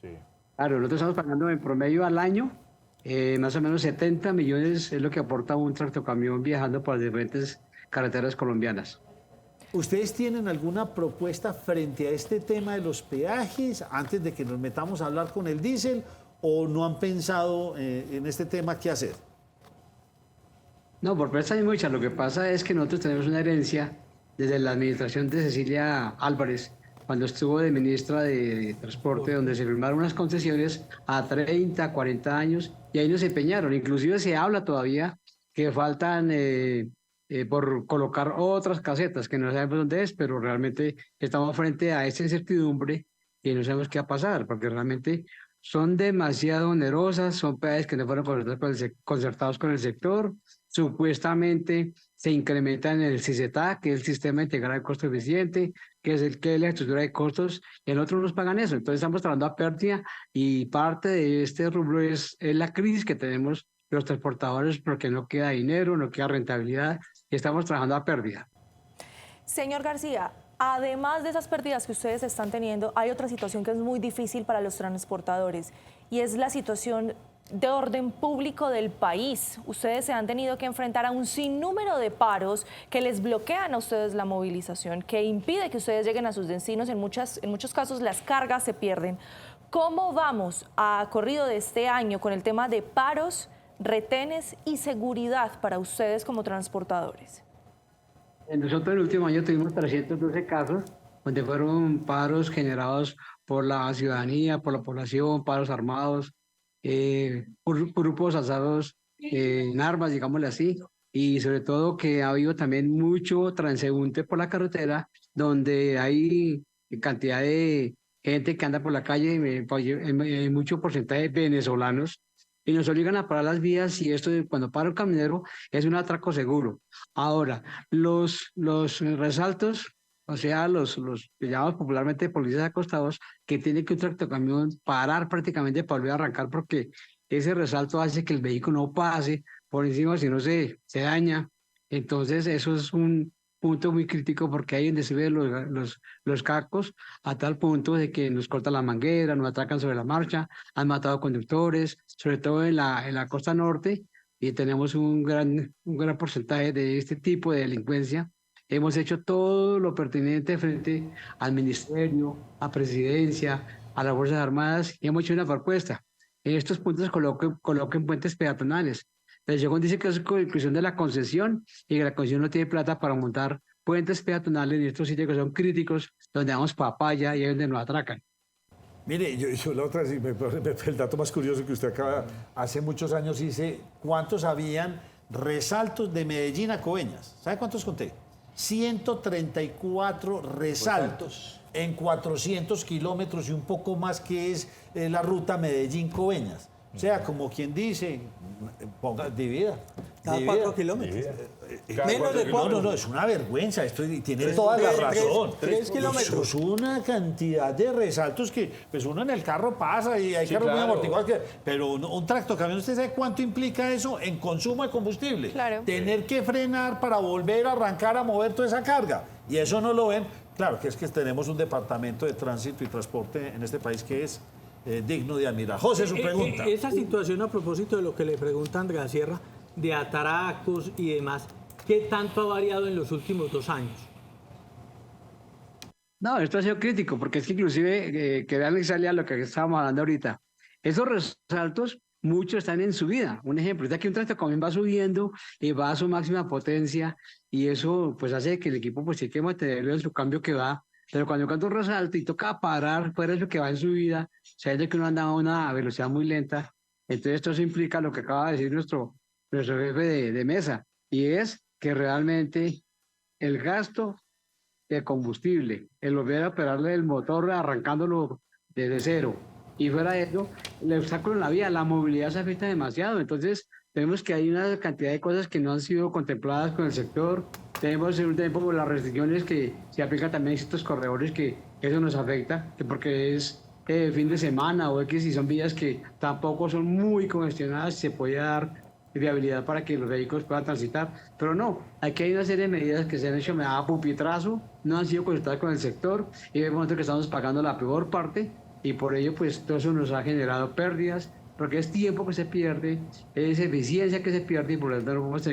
[SPEAKER 9] Sí. Claro, nosotros estamos pagando en promedio al año más o menos 70 millones es lo que aporta un tractocamión viajando por las diferentes carreteras colombianas.
[SPEAKER 8] ¿Ustedes tienen alguna propuesta frente a este tema de los peajes antes de que nos metamos a hablar con el diésel o no han pensado en este tema qué hacer?
[SPEAKER 9] No, por presa hay muchas. Lo que pasa es que nosotros tenemos una herencia desde la administración de Cecilia Álvarez, cuando estuvo de ministra de Transporte, donde se firmaron unas concesiones a 30, 40 años y ahí nos empeñaron. Inclusive se habla todavía que faltan por colocar otras casetas que no sabemos dónde es, pero realmente estamos frente a esa incertidumbre y no sabemos qué va a pasar, porque realmente son demasiado onerosas, son peajes que no fueron concertados con el sector, supuestamente se incrementan en el CICETA, que es el Sistema Integrado de Costo Eficiente, que es la estructura de costos, y en otros nos pagan eso. Entonces estamos trabajando a pérdida y parte de este rubro es la crisis que tenemos los transportadores porque no queda dinero, no queda rentabilidad y estamos trabajando a pérdida.
[SPEAKER 10] Señor García, además de esas pérdidas que ustedes están teniendo, hay otra situación que es muy difícil para los transportadores y es la situación de orden público del país. Ustedes se han tenido que enfrentar a un sinnúmero de paros que les bloquean a ustedes la movilización, que impide que ustedes lleguen a sus destinos. En muchos casos las cargas se pierden. ¿Cómo vamos a corrido de este año con el tema de paros, retenes y seguridad para ustedes como transportadores?
[SPEAKER 9] Nosotros en el último año tuvimos 312 casos donde fueron paros generados por la ciudadanía, por la población, paros armados, por grupos alzados en armas, digámosle así, y sobre todo que ha habido también mucho transeúnte por la carretera, donde hay cantidad de gente que anda por la calle, hay mucho porcentaje de venezolanos, y nos obligan a parar las vías, y esto cuando para un camionero es un atraco seguro. Ahora, los resaltos, o sea, los que llamamos popularmente policías acostados, que tiene que un tractocamión parar prácticamente para volver a arrancar, porque ese resalto hace que el vehículo no pase por encima, si no se daña. Entonces, eso es un punto muy crítico, porque ahí donde se ven los cacos, a tal punto de que nos cortan la manguera, nos atracan sobre la marcha, han matado conductores, sobre todo en la costa norte, y tenemos un gran porcentaje de este tipo de delincuencia. Hemos hecho todo lo pertinente frente al Ministerio, a Presidencia, a las Fuerzas Armadas, y hemos hecho una propuesta. En estos puntos coloquen puentes peatonales. El segundo dice que es con inclusión de la concesión, y que la concesión no tiene plata para montar puentes peatonales en estos sitios que son críticos, donde damos papaya y es donde nos atracan.
[SPEAKER 8] Mire, yo la otra, el dato más curioso que usted acaba, hace muchos años hice, ¿cuántos habían resaltos de Medellín a Coveñas? ¿Sabe cuántos conté? 134 resaltos en 400 kilómetros y un poco más, que es la ruta Medellín-Coveñas. O sea, como quien dice, divida.
[SPEAKER 11] Cada 4 kilómetros.
[SPEAKER 8] Menos de 4. No, es una vergüenza. Esto tiene toda la razón.
[SPEAKER 11] 3 kilómetros.
[SPEAKER 8] Es una cantidad de resaltos que pues uno en el carro pasa y hay carros muy amortiguados. Pero un tractocamión, ¿usted sabe cuánto implica eso en consumo de combustible?
[SPEAKER 10] Claro.
[SPEAKER 8] Tener que frenar para volver a arrancar a mover toda esa carga. Y eso no lo ven. Claro, que es que tenemos un departamento de tránsito y transporte en este país que es digno de admirar. José, su pregunta.
[SPEAKER 11] Esa situación, a propósito de lo que le pregunta Andrea Sierra, de atracos y demás, ¿qué tanto ha variado en los últimos 2 años?
[SPEAKER 9] No, esto ha sido crítico, porque es que inclusive, que vean a lo que estábamos hablando ahorita, esos resaltos, muchos están en subida. Un ejemplo, es que un tractocamión va subiendo y va a su máxima potencia, y eso pues hace que el equipo pues tiene que mantenerlo en su cambio que va. Pero cuando un resalto y toca parar fuera de lo que va en subida, sabiendo que uno anda a una velocidad muy lenta, entonces esto implica lo que acaba de decir nuestro jefe de mesa, y es que realmente el gasto de combustible, el volver a operarle el motor arrancándolo desde cero, y fuera de eso, el obstáculo en la vía, la movilidad se afecta demasiado. Entonces vemos que hay una cantidad de cosas que no han sido contempladas con el sector. Tenemos en un tiempo las restricciones que se aplican también a estos corredores, que eso nos afecta, que porque es fin de semana o X, y son vías que tampoco son muy congestionadas, se puede dar viabilidad para que los vehículos puedan transitar. Pero no, aquí hay una serie de medidas que se han hecho a pupitrazo, no han sido consultadas con el sector, y vemos que estamos pagando la peor parte, y por ello pues todo eso nos ha generado pérdidas, porque es tiempo que se pierde, es eficiencia que se pierde, y por lo tanto no podemos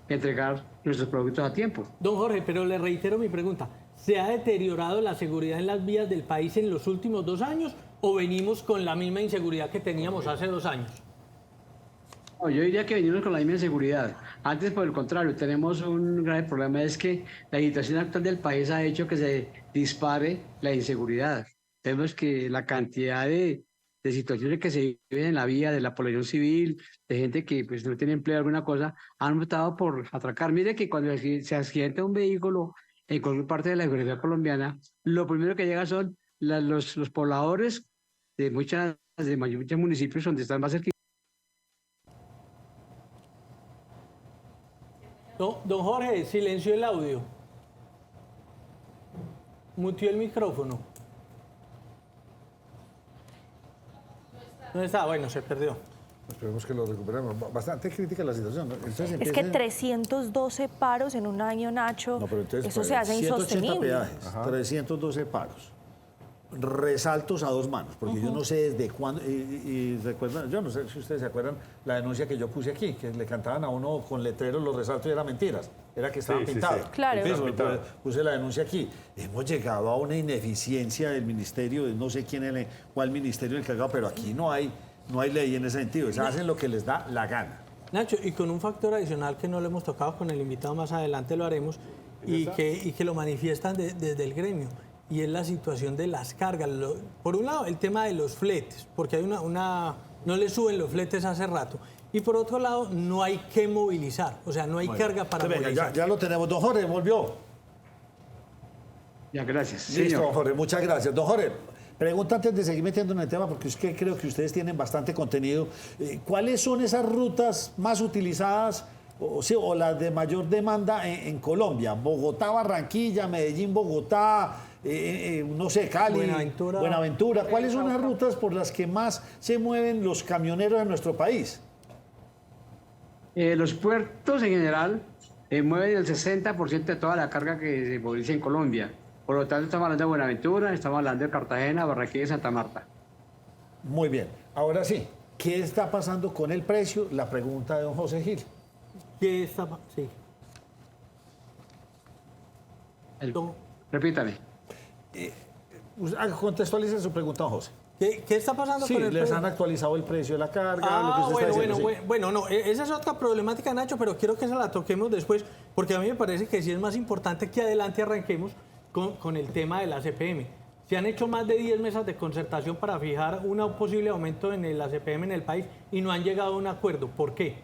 [SPEAKER 9] entregar nuestros productos a tiempo.
[SPEAKER 11] Don Jorge, pero le reitero mi pregunta. ¿Se ha deteriorado la seguridad en las vías del país en los últimos 2 años o venimos con la misma inseguridad que teníamos hace 2 años?
[SPEAKER 9] No, yo diría que venimos con la misma inseguridad. Antes, por el contrario, tenemos un grave problema, es que la situación actual del país ha hecho que se dispare la inseguridad. Vemos que la cantidad de situaciones que se viven en la vía, de la población civil, de gente que pues no tiene empleo, alguna cosa, han optado por atracar. Mire que cuando se accidenta un vehículo en cualquier parte de la geografía colombiana, lo primero que llega son los pobladores de muchos municipios donde están más cerca.
[SPEAKER 11] Don Jorge, silenció el audio. Mutió el micrófono. ¿Dónde está? Bueno, se perdió.
[SPEAKER 8] Esperemos que lo recuperemos. Bastante crítica la situación, ¿no? Entonces,
[SPEAKER 10] es que 312 paros en un año, Nacho,
[SPEAKER 8] no, pero entonces,
[SPEAKER 10] eso se hace
[SPEAKER 8] 180
[SPEAKER 10] insostenible.
[SPEAKER 8] Peajes, 312 paros. Resaltos a 2 manos, porque yo no sé desde cuándo, y recuerdan, yo no sé si ustedes se acuerdan la denuncia que yo puse aquí, que le cantaban a uno con letreros los resaltos y eran mentiras, era que estaban pintados.
[SPEAKER 10] Sí. Claro.
[SPEAKER 8] Puse la denuncia aquí. Hemos llegado a una ineficiencia del ministerio, no sé cuál ministerio el encargado, pero aquí no hay ley en ese sentido, se hacen lo que les da la gana.
[SPEAKER 11] Nacho, y con un factor adicional que no lo hemos tocado con el invitado, más adelante lo haremos, y que lo manifiestan desde el gremio, y es la situación de las cargas. Por un lado, el tema de los fletes, porque hay no le suben los fletes hace rato, y por otro lado no hay que movilizar, o sea, no hay carga para movilizar.
[SPEAKER 8] Ya lo tenemos. Don Jorge, volvió.
[SPEAKER 9] Ya, gracias.
[SPEAKER 8] Listo,
[SPEAKER 9] Señor.
[SPEAKER 8] don Jorge, muchas gracias. Don Jorge, pregunta antes de seguir metiendo en el tema, porque es que creo que ustedes tienen bastante contenido. ¿Cuáles son esas rutas más utilizadas o las de mayor demanda en Colombia? Bogotá, Barranquilla, Medellín, Bogotá, no sé, Cali, Buenaventura. ¿Cuáles son las rutas por las que más se mueven los camioneros en nuestro país?
[SPEAKER 9] Los puertos en general mueven el 60% de toda la carga que se moviliza en Colombia. Por lo tanto, estamos hablando de Buenaventura, estamos hablando de Cartagena, Barranquilla y Santa Marta.
[SPEAKER 8] Muy bien. Ahora sí, ¿qué está pasando con el precio? La pregunta de don José Gil.
[SPEAKER 11] ¿Qué está sí.
[SPEAKER 9] Repítame.
[SPEAKER 8] Contextualice su pregunta, don José.
[SPEAKER 11] ¿Qué está pasando con el
[SPEAKER 8] les
[SPEAKER 11] precio?
[SPEAKER 8] Han actualizado el precio de la carga, lo que usted está diciendo.
[SPEAKER 11] Bueno, no, esa es otra problemática, Nacho, pero quiero que se la toquemos después, porque a mí me parece que sí es más importante que adelante arranquemos con el tema de la CPM. Se han hecho más de 10 mesas de concertación para fijar un posible aumento en la CPM en el país y no han llegado a un acuerdo. ¿Por qué?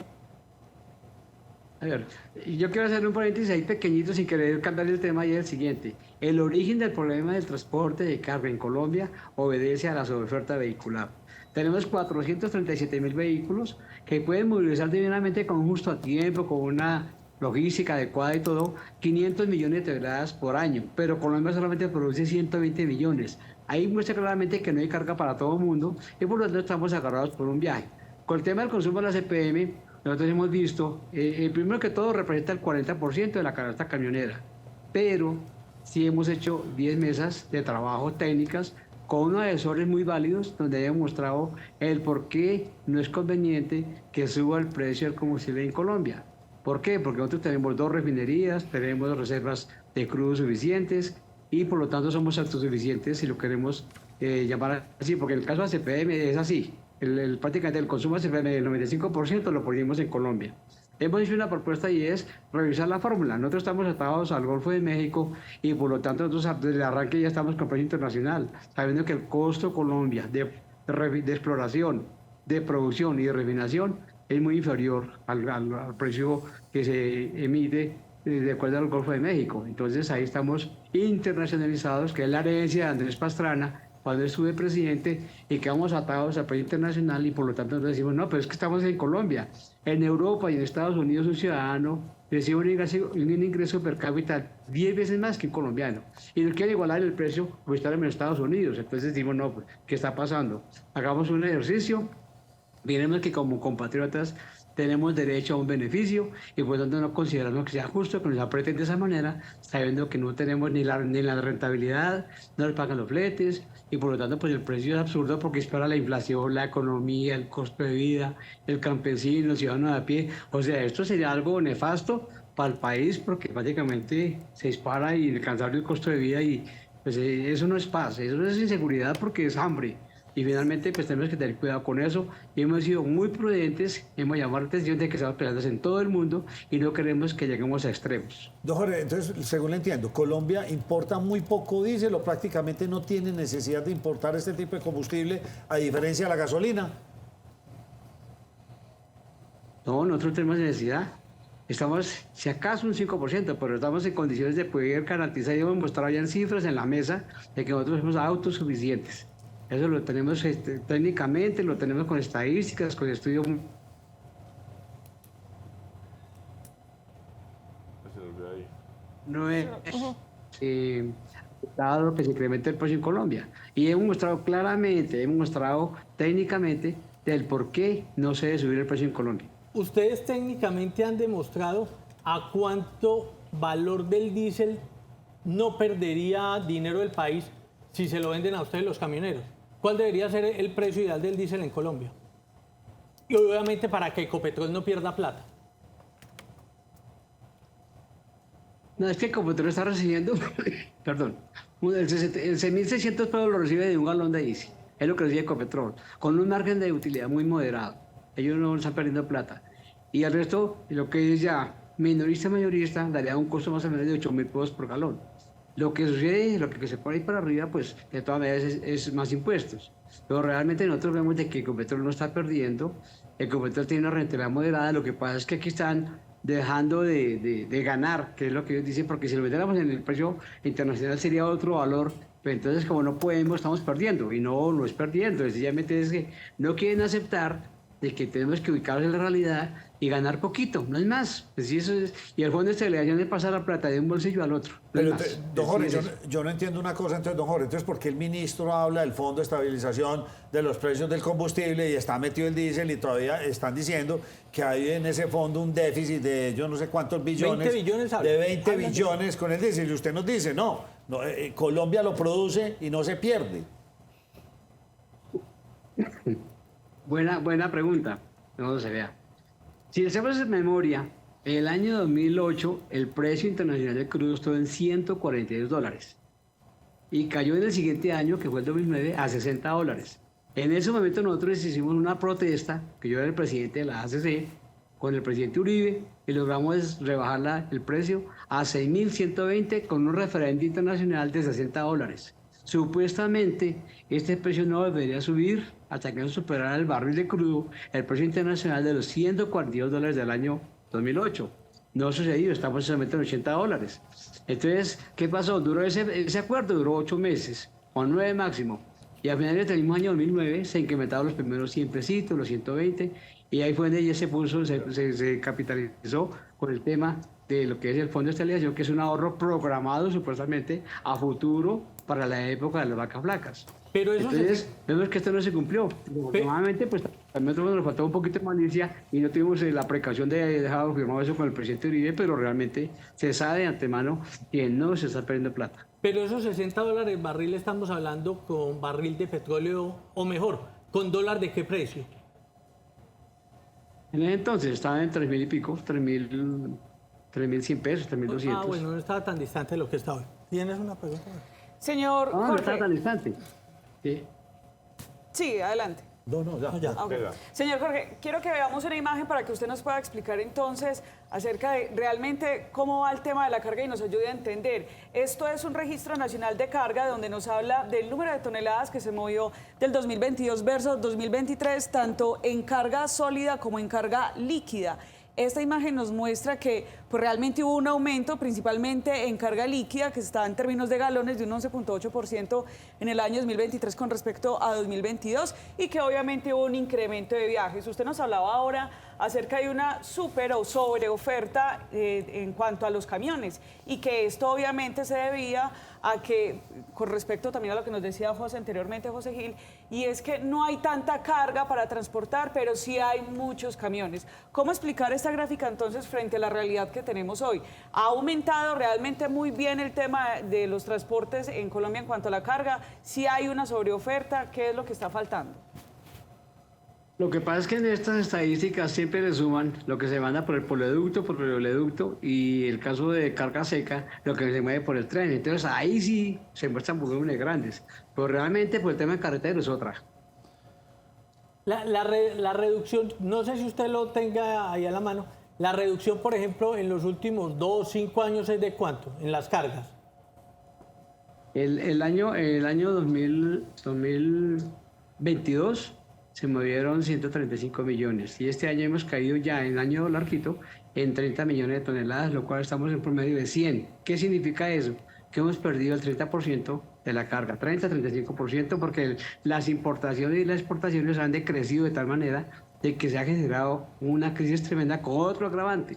[SPEAKER 9] A ver, yo quiero hacer un paréntesis ahí pequeñito sin querer cambiar el tema y es el siguiente. El origen del problema del transporte de carga en Colombia obedece a la sobreoferta vehicular. Tenemos 437.000 vehículos que pueden movilizar divinamente con justo a tiempo, con una logística adecuada y todo, 500 millones de toneladas por año, pero Colombia solamente produce 120 millones. Ahí muestra claramente que no hay carga para todo el mundo y por lo tanto estamos agarrados por un viaje. Con el tema del consumo de la CPM, nosotros hemos visto, primero que todo representa el 40% de la canasta camionera, pero sí hemos hecho 10 mesas de trabajo técnicas con unos asesores muy válidos donde hemos mostrado el por qué no es conveniente que suba el precio del combustible en Colombia. ¿Por qué? Porque nosotros tenemos 2 refinerías, tenemos reservas de crudo suficientes y por lo tanto somos autosuficientes si lo queremos llamar así, porque en el caso de CPM es así. Prácticamente el consumo de CPM del 95% lo ponemos en Colombia. Hemos hecho una propuesta y es revisar la fórmula. Nosotros estamos atados al Golfo de México y por lo tanto nosotros desde el arranque ya estamos con precio internacional, sabiendo que el costo Colombia de exploración, de producción y de refinación es muy inferior al precio que se emite de acuerdo al Golfo de México. Entonces ahí estamos internacionalizados, que es la herencia de Andrés Pastrana cuando estuve presidente, y quedamos atados al precio internacional y por lo tanto nos decimos, no, pero es que estamos en Colombia. En Europa y en Estados Unidos un ciudadano recibe un ingreso per cápita 10 veces más que un colombiano y no quiere igualar el precio como está en Estados Unidos. Entonces decimos, no, pues, ¿qué está pasando? Hagamos un ejercicio, miremos que como compatriotas tenemos derecho a un beneficio y por lo tanto no consideramos que sea justo que nos aprieten de esa manera, sabiendo que no tenemos ni la rentabilidad, no nos pagan los fletes y por lo tanto pues el precio es absurdo porque es para la inflación, la economía, el costo de vida, el campesino, el ciudadano de a pie. O sea, esto sería algo nefasto para el país porque prácticamente se dispara y alcanzar el costo de vida y pues eso no es paz, eso no es inseguridad porque es hambre. Y finalmente pues tenemos que tener cuidado con eso y hemos sido muy prudentes, hemos llamado la atención de que estamos peleando en todo el mundo y no queremos que lleguemos a extremos.
[SPEAKER 8] Don Jorge, entonces, según le entiendo, Colombia importa muy poco diésel o prácticamente no tiene necesidad de importar este tipo de combustible a diferencia de la gasolina.
[SPEAKER 9] No, nosotros tenemos necesidad. Estamos, si acaso, un 5%, pero estamos en condiciones de poder garantizar y hemos mostrado ya en cifras en la mesa de que nosotros somos autosuficientes. Eso lo tenemos técnicamente, lo tenemos con estadísticas, con estudios. No es dado que se incrementa el precio en Colombia. Y hemos mostrado claramente, hemos mostrado técnicamente del por qué no se debe subir el precio en Colombia.
[SPEAKER 11] Ustedes técnicamente han demostrado a cuánto valor del diésel no perdería dinero del país si se lo venden a ustedes los camioneros. ¿Cuál debería ser el precio ideal del diésel en Colombia? Y obviamente para que Ecopetrol no pierda plata.
[SPEAKER 9] No, es que Ecopetrol está recibiendo, perdón, el 6.600 pesos lo recibe de un galón de diésel. Es lo que recibe Ecopetrol, con un margen de utilidad muy moderado. Ellos no están perdiendo plata. Y el resto, lo que es ya minorista, mayorista, daría un costo más o menos de 8.000 pesos por galón. Lo que sucede, lo que se pone ahí para arriba, pues de todas maneras es más impuestos. Pero realmente nosotros vemos de que Ecopetrol no está perdiendo Ecopetrol tiene una rentabilidad moderada, lo que pasa es que aquí están dejando de ganar, que es lo que ellos dicen, porque si lo metiéramos en el precio internacional sería otro valor, pero entonces como no podemos, estamos perdiendo, y no es perdiendo, sencillamente es que no quieren aceptar de que tenemos que ubicarnos en la realidad y ganar poquito, no es más. Pues sí, eso es, y el fondo de estabilización es pasar la plata de un bolsillo al otro. No
[SPEAKER 8] Pero,
[SPEAKER 9] es más.
[SPEAKER 8] don Jorge,
[SPEAKER 9] Sí,
[SPEAKER 8] yo no entiendo una cosa, entonces, don Jorge, entonces, ¿por qué el ministro habla del fondo de estabilización de los precios del combustible y está metido el diésel y todavía están diciendo que hay en ese fondo un déficit de yo no sé cuántos billones,
[SPEAKER 11] 20 billones
[SPEAKER 8] de 20 billones con el diésel? Y usted nos dice, no, Colombia lo produce y no se pierde.
[SPEAKER 9] Buena pregunta. No se vea. Si hacemos memoria, en el año 2008 el precio internacional del crudo estuvo en $142 y cayó en el siguiente año, que fue el 2009, a $60. En ese momento nosotros hicimos una protesta, que yo era el presidente de la ACC, con el presidente Uribe, y logramos rebajar el precio a 6.120 con un referente internacional de $60. Supuestamente, este precio no debería subir hasta que no superara el barril de crudo, el precio internacional de los $142 del año 2008. No ha sucedido, estamos solamente en $80. Entonces, ¿qué pasó? Ese acuerdo duró 8 meses, o 9 máximo. Y a finales del mismo año 2009 se incrementaron los primeros 100 pesitos, los 120, y ahí fue donde ya se capitalizó con el tema de lo que es el fondo de estabilización, que es un ahorro programado supuestamente a futuro para la época de las vacas flacas.
[SPEAKER 11] Pero eso
[SPEAKER 9] entonces, vemos que esto no se cumplió. Normalmente, pues a nosotros nos faltó un poquito de malicia y no tuvimos la precaución de dejar firmado eso con el presidente Uribe, pero realmente se sabe de antemano que no se está perdiendo plata.
[SPEAKER 11] Pero esos $60 el barril, estamos hablando con barril de petróleo, o mejor, ¿con dólar de qué precio?
[SPEAKER 9] En ese entonces estaba en 3.000 y pico, 3.100 pesos, 3.200.
[SPEAKER 11] Ah, bueno, no estaba tan distante de lo que está hoy. ¿Tienes una pregunta?
[SPEAKER 1] Señor Jorge.
[SPEAKER 9] No estaba tan distante. Sí.
[SPEAKER 1] Sí, adelante.
[SPEAKER 8] No, ya.
[SPEAKER 1] Okay. Señor Jorge, quiero que veamos una imagen para que usted nos pueda explicar entonces acerca de realmente cómo va el tema de la carga y nos ayude a entender. Esto es un registro nacional de carga donde nos habla del número de toneladas que se movió del 2022 versus 2023, tanto en carga sólida como en carga líquida. Esta imagen nos muestra que pues, realmente hubo un aumento, principalmente en carga líquida, que está en términos de galones de un 11.8% en el año 2023 con respecto a 2022 y que obviamente hubo un incremento de viajes. Usted nos hablaba ahora acerca de una super o sobre oferta en cuanto a los camiones y que esto obviamente se debía a que, con respecto también a lo que nos decía José anteriormente, José Gil, y es que no hay tanta carga para transportar, pero sí hay muchos camiones. ¿Cómo explicar esta gráfica entonces frente a la realidad que tenemos hoy? ¿Ha aumentado realmente muy bien el tema de los transportes en Colombia en cuanto a la carga? ¿Sí hay una sobreoferta? ¿Qué es lo que está faltando?
[SPEAKER 9] Lo que pasa es que en estas estadísticas siempre le suman lo que se manda por el oleoducto, por el oleoducto y el caso de carga seca, lo que se mueve por el tren. Entonces ahí sí se muestran volúmenes grandes, pero realmente por el tema de carretero es otra.
[SPEAKER 11] La reducción, no sé si usted lo tenga ahí a la mano, la reducción, por ejemplo, en los últimos 2 o 5 años es de ¿cuánto en las cargas?
[SPEAKER 9] El año 2022 se movieron 135 millones y este año hemos caído ya en el año larguito en 30 millones de toneladas, lo cual estamos en promedio de 100. ¿Qué significa eso? Que hemos perdido el 30% de la carga, 30-35%, porque las importaciones y las exportaciones han decrecido de tal manera de que se ha generado una crisis tremenda con otro agravante.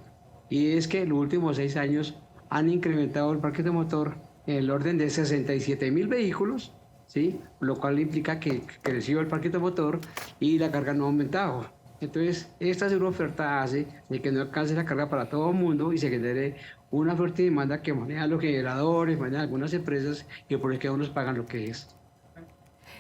[SPEAKER 9] Y es que en los últimos 6 años han incrementado el parque de motor en el orden de 67.000 vehículos, ¿sí? Lo cual implica que creció el parque de motor y la carga no ha aumentado. Entonces, esta oferta hace de que no alcance la carga para todo el mundo y se genere una fuerte demanda que maneja los generadores, maneja algunas empresas y por eso que unos pagan lo que es.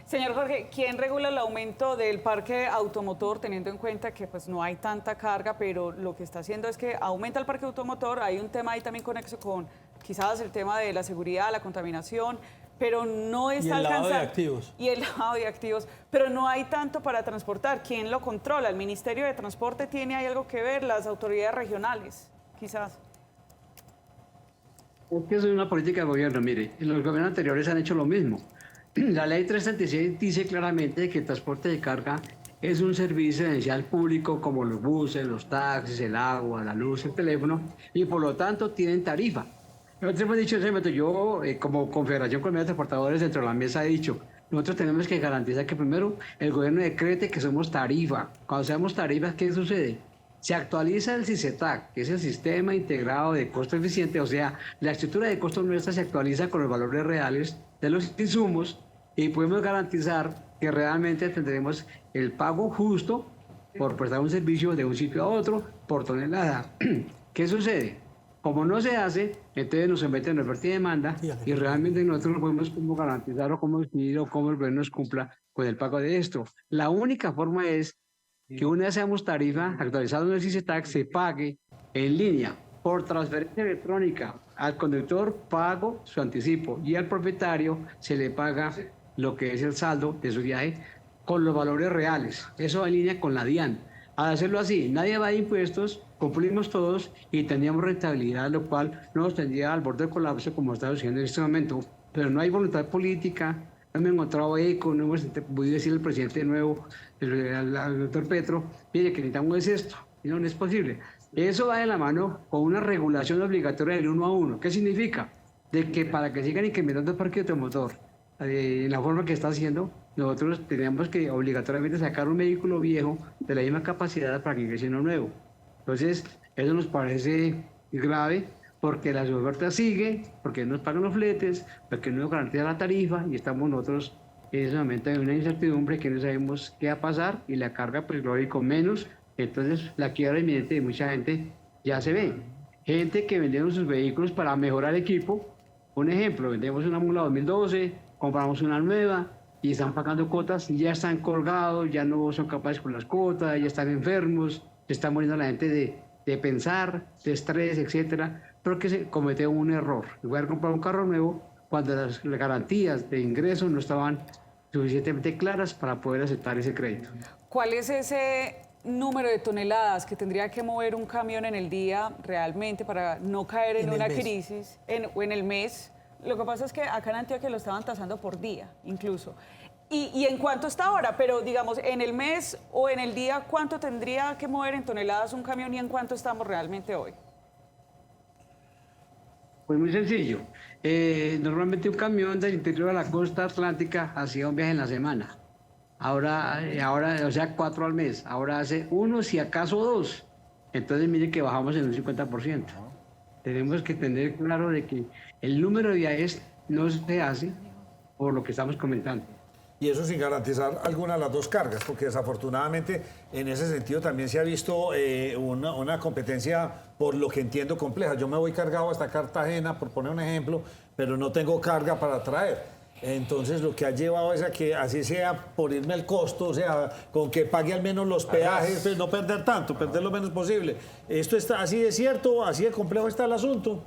[SPEAKER 1] Señor Jorge, ¿quién regula el aumento del parque automotor teniendo en cuenta que pues, no hay tanta carga, pero lo que está haciendo es que aumenta el parque automotor? Hay un tema ahí también conexo con quizás el tema de la seguridad, la contaminación, pero no está alcanzando.
[SPEAKER 11] Y el lavado de activos.
[SPEAKER 1] Y el lavado de activos, pero no hay tanto para transportar. ¿Quién lo controla? ¿El Ministerio de Transporte tiene ahí algo que ver? ¿Las autoridades regionales, quizás?
[SPEAKER 9] Es que eso es una política de gobierno, mire, los gobiernos anteriores han hecho lo mismo. La ley 336 dice claramente que el transporte de carga es un servicio esencial público como los buses, los taxis, el agua, la luz, el teléfono, y por lo tanto tienen tarifa. Nosotros hemos dicho en ese momento, yo como Confederación Colombiana de Transportadores dentro de la mesa he dicho, nosotros tenemos que garantizar que primero el gobierno decrete que somos tarifa. Cuando seamos tarifas, ¿qué sucede? Se actualiza el SISETAC, que es el Sistema Integrado de Costo Eficiente, o sea, la estructura de costo nuestra se actualiza con los valores reales de los insumos y podemos garantizar que realmente tendremos el pago justo por prestar un servicio de un sitio a otro por tonelada. ¿Qué sucede? Como no se hace, entonces nos someten a oferta y demanda y realmente nosotros no podemos cómo garantizar o cómo decidir o cómo el gobierno nos cumpla con el pago de esto. La única forma es que una vez seamos tarifa actualizada en el SISETAC se pague en línea por transferencia electrónica al conductor, pago su anticipo y al propietario se le paga lo que es el saldo de su viaje con los valores reales. Eso va en línea con la DIAN. Al hacerlo así, nadie va de impuestos, cumplimos todos y tendríamos rentabilidad, lo cual no nos tendría al borde del colapso como está sucediendo en este momento. Pero no hay voluntad política, no me he encontrado eco, no hemos podido decirle al presidente nuevo, al doctor Petro, mire, que necesitamos esto, y no es posible. Eso va de la mano con una regulación obligatoria del 1 a 1. ¿Qué significa? De que para que sigan incrementando el parque automotor, en la forma que está haciendo, nosotros tenemos que obligatoriamente sacar un vehículo viejo de la misma capacidad para que ingrese uno nuevo. Entonces, eso nos parece grave porque la oferta sigue, porque no nos pagan los fletes, porque no nos garantiza la tarifa y estamos nosotros en ese momento en una incertidumbre que no sabemos qué va a pasar y la carga, pues lógico, menos. Entonces, la quiebra inminente de mucha gente ya se ve. Gente que vendieron sus vehículos para mejorar el equipo. Un ejemplo, vendemos una mula 2012, compramos una nueva y están pagando cuotas y ya están colgados, ya no son capaces con las cuotas, ya están enfermos, se está muriendo la gente de pensar, de estrés, etcétera, porque se cometió un error. Voy a comprar un carro nuevo cuando las garantías de ingreso no estaban suficientemente claras para poder aceptar ese crédito.
[SPEAKER 1] ¿Cuál es ese número de toneladas que tendría que mover un camión en el día realmente para no caer en una crisis o en el mes? Lo que pasa es que acá en Antioquia lo estaban tasando por día, incluso. ¿Y en cuánto está ahora? Pero, digamos, en el mes o en el día, ¿cuánto tendría que mover en toneladas un camión y en cuánto estamos realmente hoy?
[SPEAKER 9] Pues muy sencillo. Normalmente un camión del interior de la costa atlántica hacía un viaje en la semana. Ahora, o sea, 4 al mes. Ahora hace 1, si acaso 2. Entonces, mire que bajamos en un 50%. Tenemos que tener claro de que el número de viajes no se hace por lo que estamos comentando.
[SPEAKER 8] Y eso sin garantizar alguna de las dos cargas, porque desafortunadamente en ese sentido también se ha visto una competencia, por lo que entiendo, compleja. Yo me voy cargado hasta Cartagena, por poner un ejemplo, pero no tengo carga para traer. Entonces lo que ha llevado es a que así sea por irme al costo, o sea, con que pague al menos los peajes, pues no perder tanto, perder lo menos posible. ¿Esto está así de cierto, así de complejo está el asunto?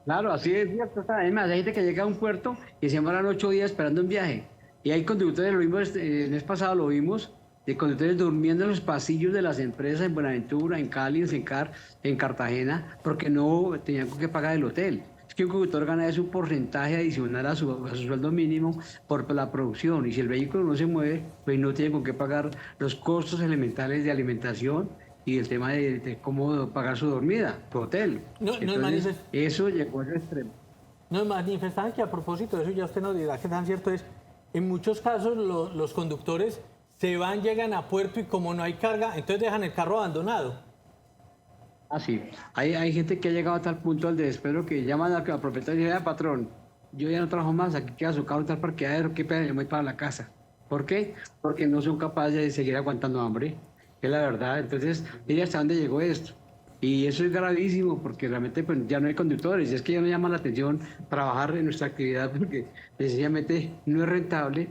[SPEAKER 9] Claro, así es cierto. Además, hay gente que llega a un puerto y se demoran 8 días esperando un viaje. Y hay conductores, lo vimos el mes pasado, lo vimos, de conductores durmiendo en los pasillos de las empresas en Buenaventura, en Cali, en Sencar, en Cartagena, porque no tenían que pagar el hotel. Es que un conductor gana un porcentaje adicional a su sueldo mínimo por la producción. Y si el vehículo no se mueve, pues no tiene con qué pagar los costos elementales de alimentación y el tema de cómo pagar su dormida, su hotel. Entonces, eso llegó al extremo.
[SPEAKER 11] Nos manifestaban que a propósito de eso, ya usted nos dirá qué tan cierto es, en muchos casos los conductores se van, llegan a puerto y como no hay carga, entonces dejan el carro abandonado.
[SPEAKER 9] Ah, sí. Hay gente que ha llegado a tal punto al desespero que llaman al propietario y dicen, patrón, yo ya no trabajo más, aquí queda su carro en tal parqueadero, qué pena, yo me voy para la casa. ¿Por qué? Porque no son capaces de seguir aguantando hambre. Es la verdad. Entonces, mira hasta dónde llegó esto. Y eso es gravísimo porque realmente pues, ya no hay conductores. Y es que ya no llama la atención trabajar en nuestra actividad porque sencillamente no es rentable.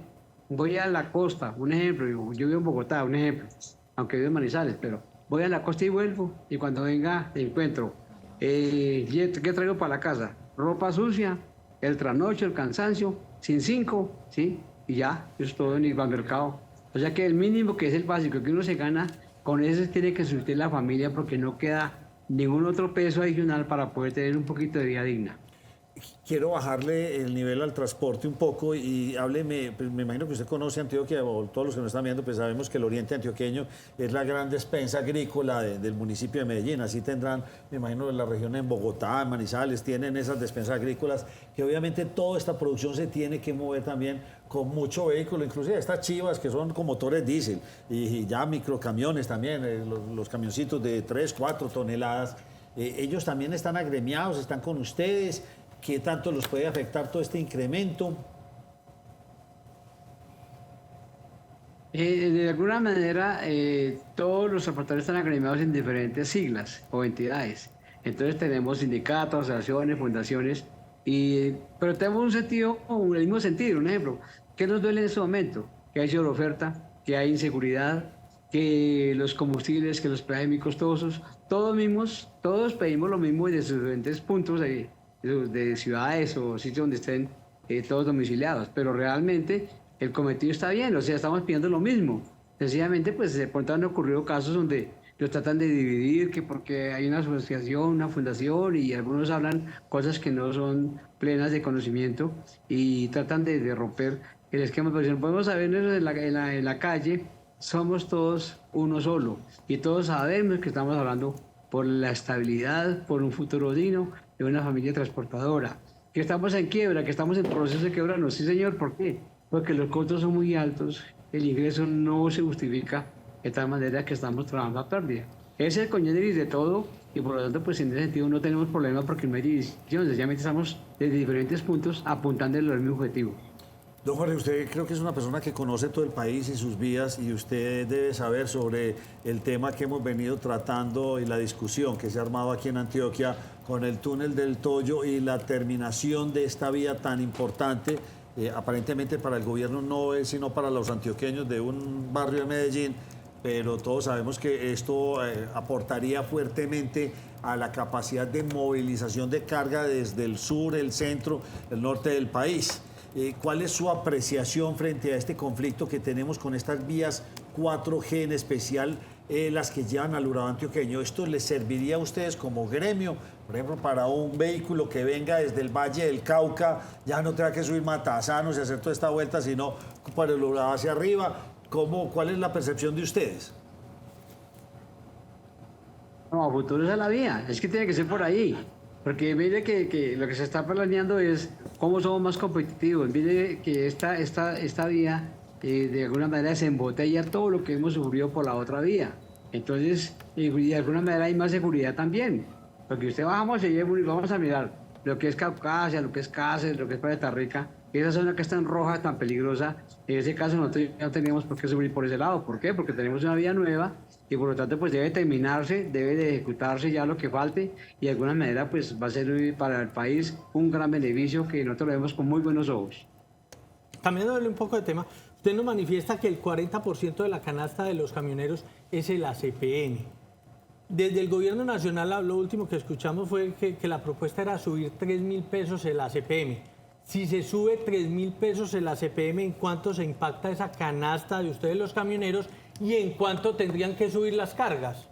[SPEAKER 9] Voy a la costa, un ejemplo. Yo vivo en Bogotá, un ejemplo. Aunque vivo en Manizales, pero voy a la costa y vuelvo. Y cuando venga, encuentro. ¿Qué traigo para la casa? Ropa sucia, el trasnocho, el cansancio, sin 5, ¿sí? Y ya, eso es todo en el mercado. O sea que el mínimo, que es el básico que uno se gana, con eso tiene que subsistir la familia porque no queda ningún otro peso adicional para poder tener un poquito de vida digna.
[SPEAKER 8] quiero bajarle el nivel al transporte un poco y hábleme, pues me imagino que usted conoce Antioquia, o todos los que nos están viendo, pues sabemos que el oriente antioqueño es la gran despensa agrícola del municipio de Medellín. Así tendrán, me imagino, en la región en Bogotá, en Manizales, tienen esas despensas agrícolas, que obviamente toda esta producción se tiene que mover también con mucho vehículo, inclusive estas chivas que son con motores diésel y ya microcamiones también, los camioncitos de 3, 4 toneladas. Ellos también están agremiados, están con ustedes. ¿Qué tanto los puede afectar todo este incremento?
[SPEAKER 9] De alguna manera, todos los transportadores están agremiados en diferentes siglas o entidades. Entonces tenemos sindicatos, asociaciones, fundaciones, pero tenemos un sentido, el mismo sentido. Un ejemplo, ¿qué nos duele en este momento? Que hay sobreoferta, que hay inseguridad, que los combustibles, que los peajes muy costosos, todos pedimos lo mismo desde sus diferentes puntos de ciudades o sitios donde estén todos domiciliados, pero realmente el cometido está bien, o sea, estamos pidiendo lo mismo. Sencillamente, pues de pronto han ocurrido casos donde los tratan de dividir, que porque hay una asociación, una fundación, y algunos hablan cosas que no son plenas de conocimiento y tratan de romper el esquema. Pero si no podemos sabernos en la calle, somos todos uno solo y todos sabemos que estamos hablando por la estabilidad, por un futuro digno de una familia transportadora. Que estamos en quiebra, que estamos en proceso de quebrarnos. Sí, señor, ¿por qué? Porque los costos son muy altos, el ingreso no se justifica de tal manera que estamos trabajando a pérdida. Ese es el coñaneris de todo y por lo tanto, pues en ese sentido no tenemos problema porque no hay división, sencillamente estamos desde diferentes puntos apuntando al mismo objetivo.
[SPEAKER 8] Don Jorge, usted creo que es una persona que conoce todo el país y sus vías y usted debe saber sobre el tema que hemos venido tratando y la discusión que se ha armado aquí en Antioquia con el túnel del Toyo y la terminación de esta vía tan importante, aparentemente para el gobierno no es sino para los antioqueños de un barrio de Medellín, pero todos sabemos que esto aportaría fuertemente a la capacidad de movilización de carga desde el sur, el centro, el norte del país. ¿Cuál es su apreciación frente a este conflicto que tenemos con estas vías 4G, en especial las que llevan al Urabá antioqueño? ¿Esto les serviría a ustedes como gremio, por ejemplo, para un vehículo que venga desde el Valle del Cauca, ya no tenga que subir Matasanos y hacer toda esta vuelta, sino por el Urabá hacia arriba? ¿Cuál es la percepción de ustedes?
[SPEAKER 9] No, a futuro esa es la vía, es que tiene que ser por ahí. Porque mire que lo que se está planeando es cómo somos más competitivos. Mire que esta vía de alguna manera se embotella todo lo que hemos sufrido por la otra vía. Entonces, de alguna manera hay más seguridad también. Porque usted bajamos y vamos a mirar lo que es Caucasia, lo que es Cáceres, lo que es Puerto Rica. Esa zona que es tan roja, tan peligrosa, en ese caso nosotros no teníamos por qué subir por ese lado. ¿Por qué? Porque tenemos una vía nueva y por lo tanto pues debe terminarse, debe de ejecutarse ya lo que falte y de alguna manera pues va a ser para el país un gran beneficio que nosotros lo vemos con muy buenos ojos.
[SPEAKER 11] Cambiándole un poco de tema, usted nos manifiesta que el 40% de la canasta de los camioneros es el ACPM. Desde el gobierno nacional lo último que escuchamos fue que la propuesta era subir 3.000 pesos el ACPM. Si se sube 3.000 pesos el ACPM, ¿en cuánto se impacta esa canasta de ustedes los camioneros y en cuánto tendrían que subir las cargas?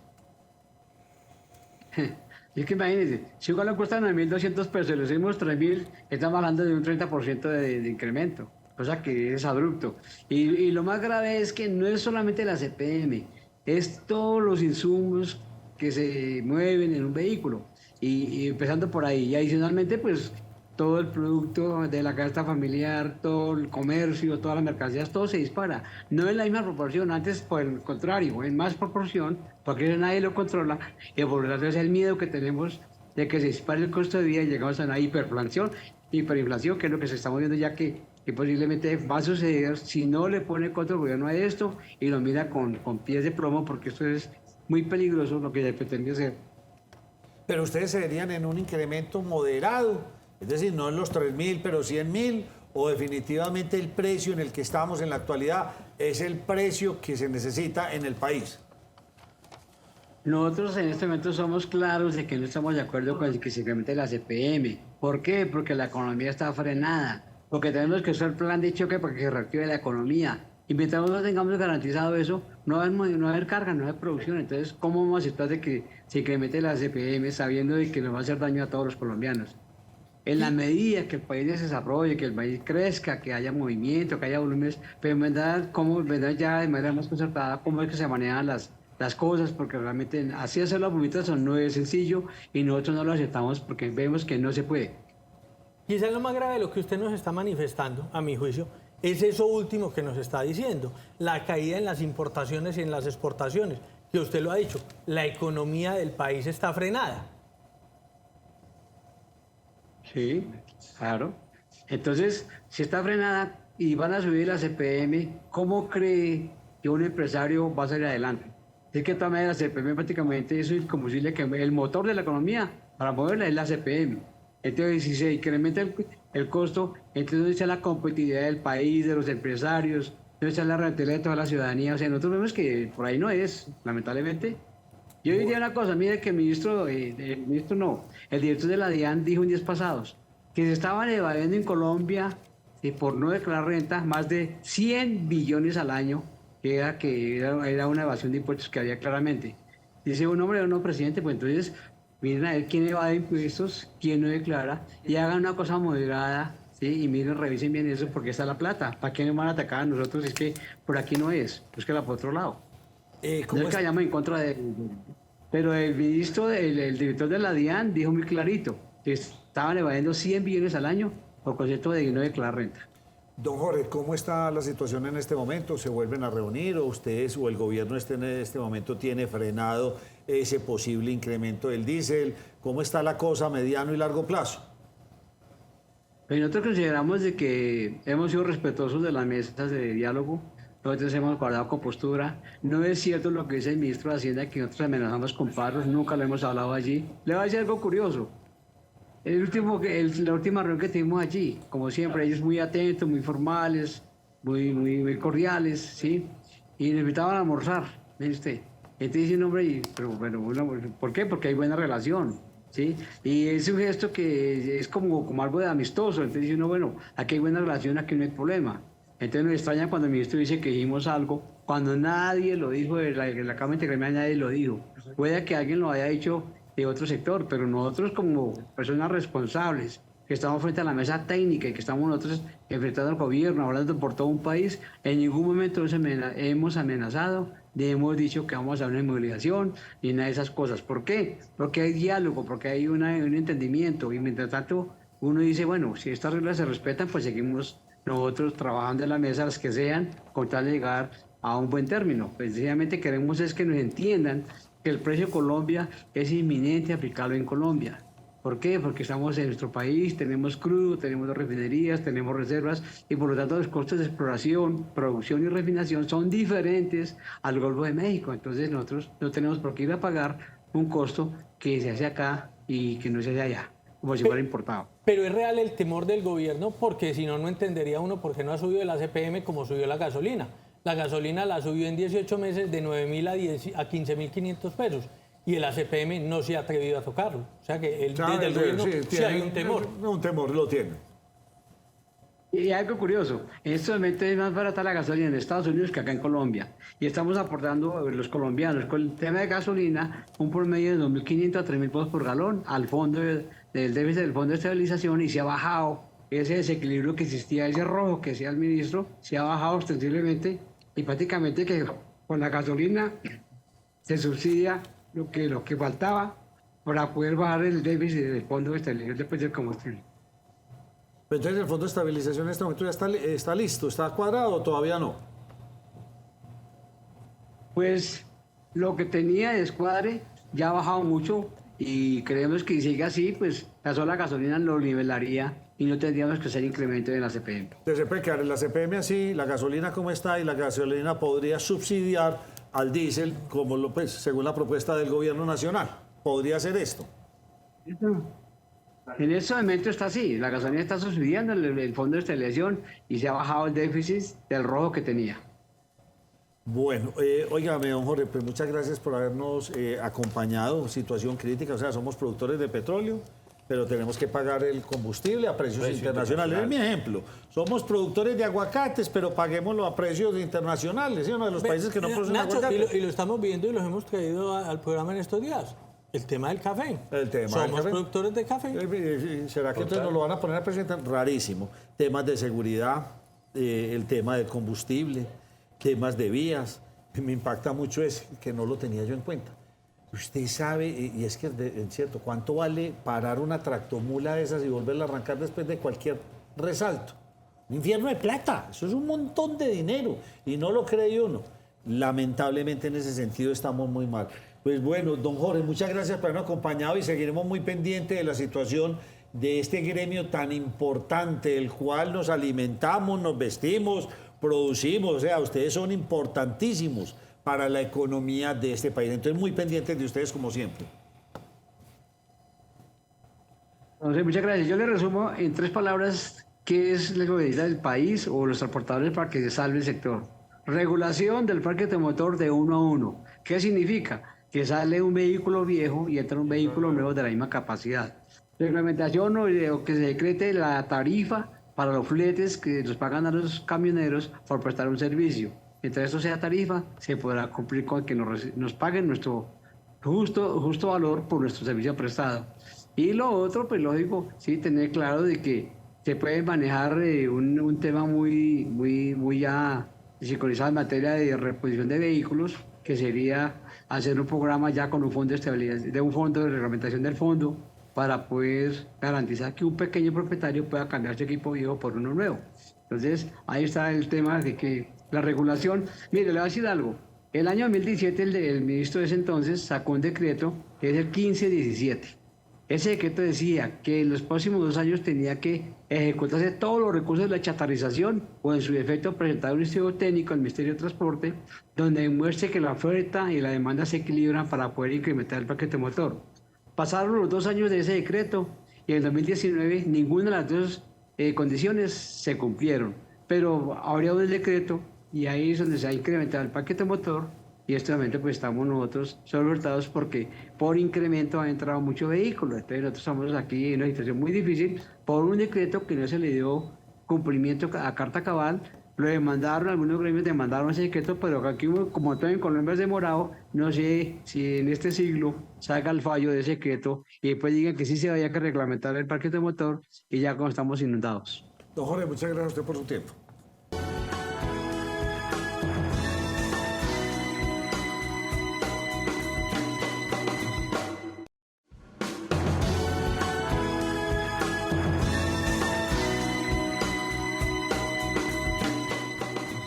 [SPEAKER 9] Es que imagínense, si igual le cuestan 9.200 pesos, le subimos 3.000, estamos hablando de un 30% de incremento, cosa que es abrupto. Y lo más grave es que no es solamente el ACPM, es todos los insumos que se mueven en un vehículo, y empezando por ahí, y adicionalmente pues todo el producto de la canasta familiar, todo el comercio, todas las mercancías, todo se dispara. No en la misma proporción, antes por el contrario, en más proporción, porque nadie lo controla, y por lo tanto es el miedo que tenemos de que se dispare el costo de vida y llegamos a una hiperinflación, que es lo que se está viendo ya que posiblemente va a suceder si no le pone contra el gobierno a esto y lo mira con pies de plomo, porque esto es muy peligroso lo que se pretende hacer.
[SPEAKER 8] Pero ustedes se verían en un incremento moderado, es decir, no en los 3.000, pero 100.000, o definitivamente el precio en el que estamos en la actualidad es el precio que se necesita en el país.
[SPEAKER 9] Nosotros en este momento somos claros de que no estamos de acuerdo con que se incremente la CPM. ¿Por qué? Porque la economía está frenada, porque tenemos que usar el plan de choque para que se reactive la economía. Y mientras no tengamos garantizado eso, no va a haber carga, no va a haber producción. Entonces, ¿cómo vamos a aceptar de que se incremente la CPM sabiendo de que nos va a hacer daño a todos los colombianos? En la medida que el país se desarrolle, que el país crezca, que haya movimiento, que haya volúmenes, pero en verdad, ya de manera más concertada, cómo es que se manejan las cosas, porque realmente así hacer la movilización no es sencillo y nosotros no lo aceptamos porque vemos que no se puede.
[SPEAKER 11] Quizás lo más grave de lo que usted nos está manifestando, a mi juicio, es eso último que nos está diciendo, la caída en las importaciones y en las exportaciones, que usted lo ha dicho, la economía del país está frenada.
[SPEAKER 9] Sí, claro. Entonces, si está frenada y van a subir la CPM, ¿cómo cree que un empresario va a salir adelante? Es que también la CPM prácticamente es el combustible, el motor de la economía para moverla es la CPM. Entonces, si se incrementa el costo, entonces ¿dónde está la competitividad del país, de los empresarios? ¿Dónde está la rentabilidad de toda la ciudadanía? O sea, nosotros vemos que por ahí no es, lamentablemente. Yo diría una cosa, mire que el director de la DIAN dijo en días pasados que se estaban evadiendo en Colombia por no declarar renta más de 100 billones al año, que era una evasión de impuestos que había claramente. Dice un hombre, no, presidente, pues entonces miren a ver quién evade impuestos, quién no declara, y hagan una cosa moderada, ¿sí? Y miren, revisen bien eso, porque está la plata. ¿Para qué nos van a atacar a nosotros? Es que por aquí no es, pues que la por otro lado. No es que vayamos en contra de... Pero el ministro, el director de la DIAN dijo muy clarito que estaban evadiendo 100 billones al año por concepto de no declarar renta.
[SPEAKER 8] Don Jorge, ¿cómo está la situación en este momento? ¿Se vuelven a reunir o ustedes o el gobierno en este momento tiene frenado ese posible incremento del diésel? ¿Cómo está la cosa a mediano y largo plazo?
[SPEAKER 9] Pues nosotros consideramos de que hemos sido respetuosos de las mesas de diálogo. Nosotros hemos guardado compostura. No es cierto lo que dice el ministro de Hacienda, que nosotros amenazamos con paros, nunca lo hemos hablado allí. Le voy a decir algo curioso. La última reunión que tuvimos allí, como siempre, ellos muy atentos, muy formales, muy cordiales, ¿sí? Y nos invitaban a almorzar, ¿ve usted? Entonces dice, hombre, pero ¿por qué? Porque hay buena relación, ¿sí? Y es un gesto que es como algo de amistoso. Entonces dice uno, bueno, aquí hay buena relación, aquí no hay problema. Entonces nos extraña cuando el ministro dice que dijimos algo, cuando nadie lo dijo, en la Cámara Intergremial nadie lo dijo. Puede que alguien lo haya dicho de otro sector, pero nosotros como personas responsables, que estamos frente a la mesa técnica y que estamos nosotros enfrentando al gobierno, hablando por todo un país, en ningún momento hemos amenazado, ni hemos dicho que vamos a una inmovilización, ni nada de esas cosas. ¿Por qué? Porque hay diálogo, porque hay un entendimiento, y mientras tanto uno dice, bueno, si estas reglas se respetan, pues seguimos nosotros trabajando en la mesa, las que sean, con tal de llegar a un buen término. Precisamente queremos es que nos entiendan que el precio de Colombia es inminente aplicarlo en Colombia. ¿Por qué? Porque estamos en nuestro país, tenemos crudo, tenemos refinerías, tenemos reservas y por lo tanto los costos de exploración, producción y refinación son diferentes al Golfo de México. Entonces nosotros no tenemos por qué ir a pagar un costo que se hace acá y que no se hace allá, como si fuera importado.
[SPEAKER 11] Pero es real el temor del gobierno, porque si no, no entendería uno por qué no ha subido la CPM como subió la gasolina. La gasolina la subió en 18 meses de 9.000 a 15.500 pesos y el ACPM no se ha atrevido a tocarlo. O sea que desde el gobierno sí hay un temor.
[SPEAKER 8] Un temor lo tiene.
[SPEAKER 9] Y algo curioso, en este momento es más barata la gasolina en Estados Unidos que acá en Colombia. Y estamos aportando los colombianos con el tema de gasolina un promedio de 2.500 a 3.000 pesos por galón al fondo del déficit del Fondo de Estabilización y se ha bajado ese desequilibrio que existía, ese rojo que decía el ministro, se ha bajado ostensiblemente y prácticamente que con la gasolina se subsidia lo que faltaba para poder bajar el déficit del Fondo de Estabilización del combustible.
[SPEAKER 8] Entonces el Fondo de Estabilización en este momento ya está listo, ¿está cuadrado o todavía no?
[SPEAKER 9] Pues lo que tenía de descuadre ya ha bajado mucho y creemos que si sigue así, pues la sola gasolina lo nivelaría y no tendríamos que hacer incremento en la CPM.
[SPEAKER 8] Se puede quedar en la CPM así, la gasolina como está y la gasolina podría subsidiar al diésel como pues, según la propuesta del gobierno nacional. ¿Podría hacer esto?
[SPEAKER 9] En este momento está así, la gasolina está subsidiando el Fondo de Estabilización y se ha bajado el déficit del rojo que tenía.
[SPEAKER 8] Bueno, óigame, don Jorge, pues muchas gracias por habernos acompañado. Situación crítica, o sea, somos productores de petróleo, pero tenemos que pagar el combustible a precios internacionales. Es mi ejemplo. Somos productores de aguacates, pero paguémoslo a precios internacionales. ¿Sí? Uno de los países que no producen aguacates.
[SPEAKER 11] Y lo estamos viendo y los hemos traído al programa en estos días. El tema del café.
[SPEAKER 8] El tema
[SPEAKER 11] Somos
[SPEAKER 8] del café.
[SPEAKER 11] productores de café.
[SPEAKER 8] ¿Será que entonces nos lo van a poner a presentar? Rarísimo. Temas de seguridad, el tema del combustible, temas de vías. Me impacta mucho ese, que no lo tenía yo en cuenta. Usted sabe, y es que es cierto, ¿cuánto vale parar una tractomula de esas y volverla a arrancar después de cualquier resalto? Un infierno de plata, eso es un montón de dinero y no lo cree uno. Lamentablemente en ese sentido estamos muy mal. Pues bueno, don Jorge, muchas gracias por habernos acompañado y seguiremos muy pendientes de la situación de este gremio tan importante, del cual nos alimentamos, nos vestimos, producimos, o sea, ustedes son importantísimos para la economía de este país. Entonces, muy pendientes de ustedes como siempre.
[SPEAKER 9] Entonces, muchas gracias. Yo le resumo en 3 palabras qué es la gobernanza del país o los transportadores para que se salve el sector. Regulación del parque automotor de 1 a 1. ¿Qué significa? Que sale un vehículo viejo y entra un vehículo nuevo de la misma capacidad. Reglamentación o que se decrete la tarifa para los fletes que los pagan a los camioneros por prestar un servicio. Mientras esto sea tarifa, se podrá cumplir con que nos paguen nuestro justo valor por nuestro servicio prestado. Y lo otro, pues lógico, sí, tener claro de que se puede manejar un tema muy ya sincronizado en materia de reposición de vehículos, que sería hacer un programa ya con un fondo de estabilidad, de un fondo de reglamentación del fondo, para poder garantizar que un pequeño propietario pueda cambiar su equipo viejo por uno nuevo. Entonces, ahí está el tema de que la regulación... Mire, le voy a decir algo. El año 2017, el ministro de ese entonces sacó un decreto, que es el 1517. Ese decreto decía que en los próximos 2 años tenía que ejecutarse todos los recursos de la chatarrización o en su defecto presentar un estudio técnico al Ministerio de Transporte donde demuestre que la oferta y la demanda se equilibran para poder incrementar el paquete motor. Pasaron los 2 años de ese decreto y en 2019 ninguna de las 2 condiciones se cumplieron, pero habría un decreto y ahí es donde se ha incrementado el paquete motor. Y este momento pues estamos nosotros sobresaltados porque por incremento han entrado muchos vehículos. Entonces nosotros estamos aquí en una situación muy difícil por un decreto que no se le dio cumplimiento a carta cabal. Lo demandaron, algunos gremios demandaron ese decreto, pero aquí como todo en Colombia es demorado, no sé si en este siglo salga el fallo de ese decreto y después digan que sí se vaya que reglamentar el parque de motor y ya como estamos inundados.
[SPEAKER 8] Don Jorge, muchas gracias a usted por su tiempo.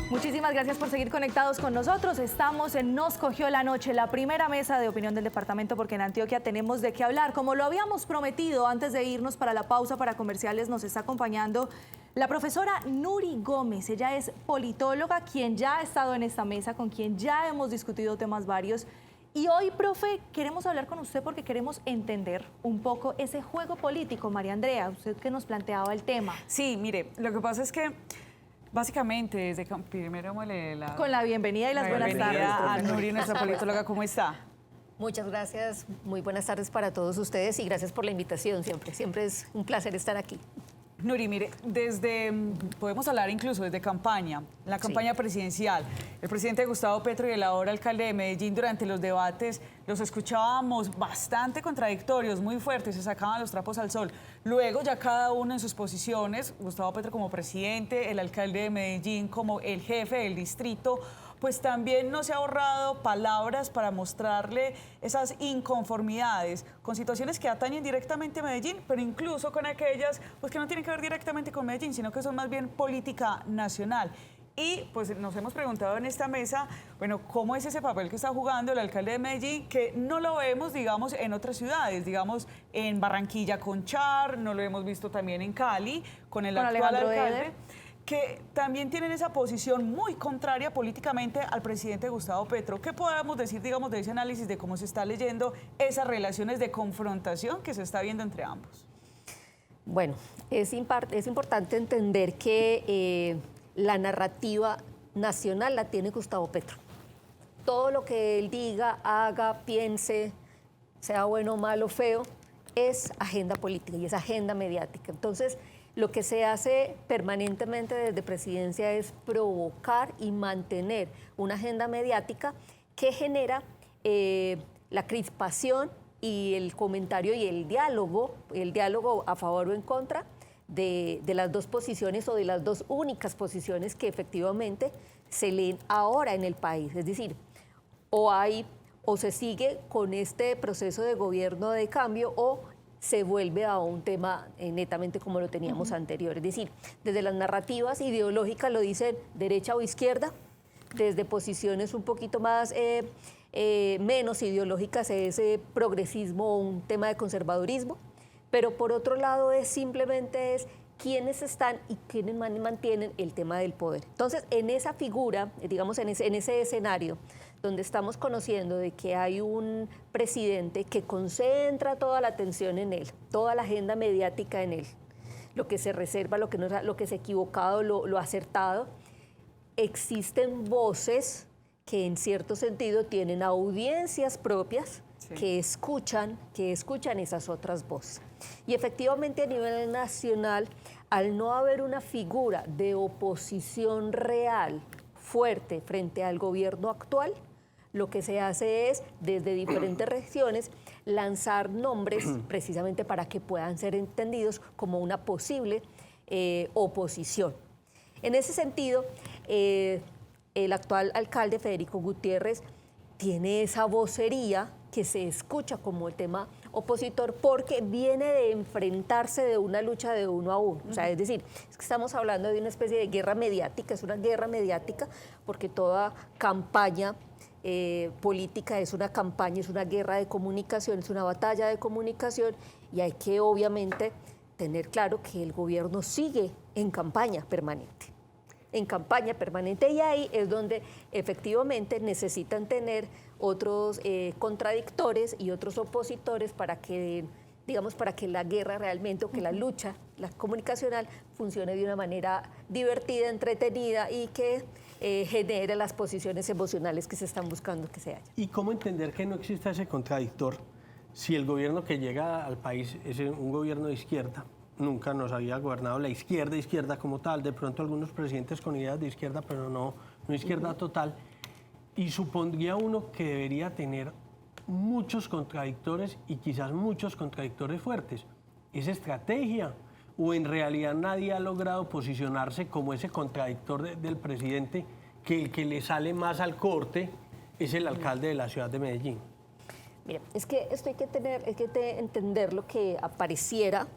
[SPEAKER 10] Muchísimas gracias por seguir conectados con nosotros. Estamos en Nos Cogió la Noche, la primera mesa de opinión del departamento, porque en Antioquia tenemos de qué hablar. Como lo habíamos prometido antes de irnos para la pausa para comerciales, nos está acompañando la profesora Nuri Gómez. Ella es politóloga, quien ya ha estado en esta mesa, con quien ya hemos discutido temas varios. Y hoy, profe, queremos hablar con usted porque queremos entender un poco ese juego político. María Andrea, usted que nos planteaba el tema.
[SPEAKER 1] Sí, mire, lo que pasa es que básicamente, desde primero
[SPEAKER 10] con la bienvenida y las buenas tardes.
[SPEAKER 1] A Nuri, nuestra politóloga, ¿cómo está?
[SPEAKER 12] Muchas gracias, muy buenas tardes para todos ustedes y gracias por la invitación siempre es un placer estar aquí.
[SPEAKER 1] Nuri, mire, podemos hablar incluso desde campaña, la campaña presidencial. El presidente Gustavo Petro y el ahora alcalde de Medellín, durante los debates los escuchábamos bastante contradictorios, muy fuertes, se sacaban los trapos al sol. Luego ya cada uno en sus posiciones, Gustavo Petro como presidente, el alcalde de Medellín como el jefe del distrito, pues también no se ha ahorrado palabras para mostrarle esas inconformidades con situaciones que atañen directamente a Medellín, pero incluso con aquellas pues que no tienen que ver directamente con Medellín, sino que son más bien política nacional. Y pues nos hemos preguntado en esta mesa, bueno, ¿cómo es ese papel que está jugando el alcalde de Medellín? Que no lo vemos, digamos, en otras ciudades, digamos, en Barranquilla con Char, no lo hemos visto también en Cali, con el actual alcalde, que también tienen esa posición muy contraria políticamente al presidente Gustavo Petro. ¿Qué podemos decir, digamos, de ese análisis de cómo se está leyendo esas relaciones de confrontación que se está viendo entre ambos?
[SPEAKER 12] Bueno, es importante entender que la narrativa nacional la tiene Gustavo Petro. Todo lo que él diga, haga, piense, sea bueno, malo, feo, es agenda política y es agenda mediática. Entonces, lo que se hace permanentemente desde presidencia es provocar y mantener una agenda mediática que genera la crispación y el comentario y el diálogo a favor o en contra de las dos posiciones o de las dos únicas posiciones que efectivamente se leen ahora en el país. Es decir, o se sigue con este proceso de gobierno de cambio o se vuelve a un tema netamente como lo teníamos anterior. Es decir, desde las narrativas ideológicas lo dicen derecha o izquierda, desde posiciones un poquito más menos ideológicas es progresismo o un tema de conservadurismo, pero por otro lado simplemente es quiénes están y quiénes mantienen el tema del poder. Entonces, en esa figura, digamos, en ese escenario, donde estamos conociendo de que hay un presidente que concentra toda la atención en él, toda la agenda mediática en él, lo que se reserva, lo que no, lo que es equivocado, lo acertado, existen voces que en cierto sentido tienen audiencias propias, sí, que escuchan esas otras voces. Y efectivamente a nivel nacional, al no haber una figura de oposición real, fuerte, frente al gobierno actual, lo que se hace es, desde diferentes regiones, lanzar nombres precisamente para que puedan ser entendidos como una posible oposición. En ese sentido, el actual alcalde Federico Gutiérrez tiene esa vocería que se escucha como el tema opositor porque viene de enfrentarse de una lucha de uno a uno. O sea, es decir, es que estamos hablando de una especie de guerra mediática, es una guerra mediática porque toda campaña política es una campaña, es una guerra de comunicación, es una batalla de comunicación y hay que obviamente tener claro que el gobierno sigue en campaña permanente. Y ahí es donde efectivamente necesitan tener otros contradictores y otros opositores para que, digamos, para que la guerra realmente, o que la lucha, la comunicacional, funcione de una manera divertida, entretenida y que genere las posiciones emocionales que se están buscando que se haya.
[SPEAKER 2] ¿Y cómo entender que no exista ese contradictor si el gobierno que llega al país es un gobierno de izquierda? Nunca nos había gobernado la izquierda como tal, de pronto algunos presidentes con ideas de izquierda, pero no izquierda total. Y supondría uno que debería tener muchos contradictores y quizás muchos contradictores fuertes. ¿Es estrategia o en realidad nadie ha logrado posicionarse como ese contradictor del presidente, que el que le sale más al corte es el alcalde de la ciudad de Medellín?
[SPEAKER 12] Mira, es que esto hay que entender lo que pareciera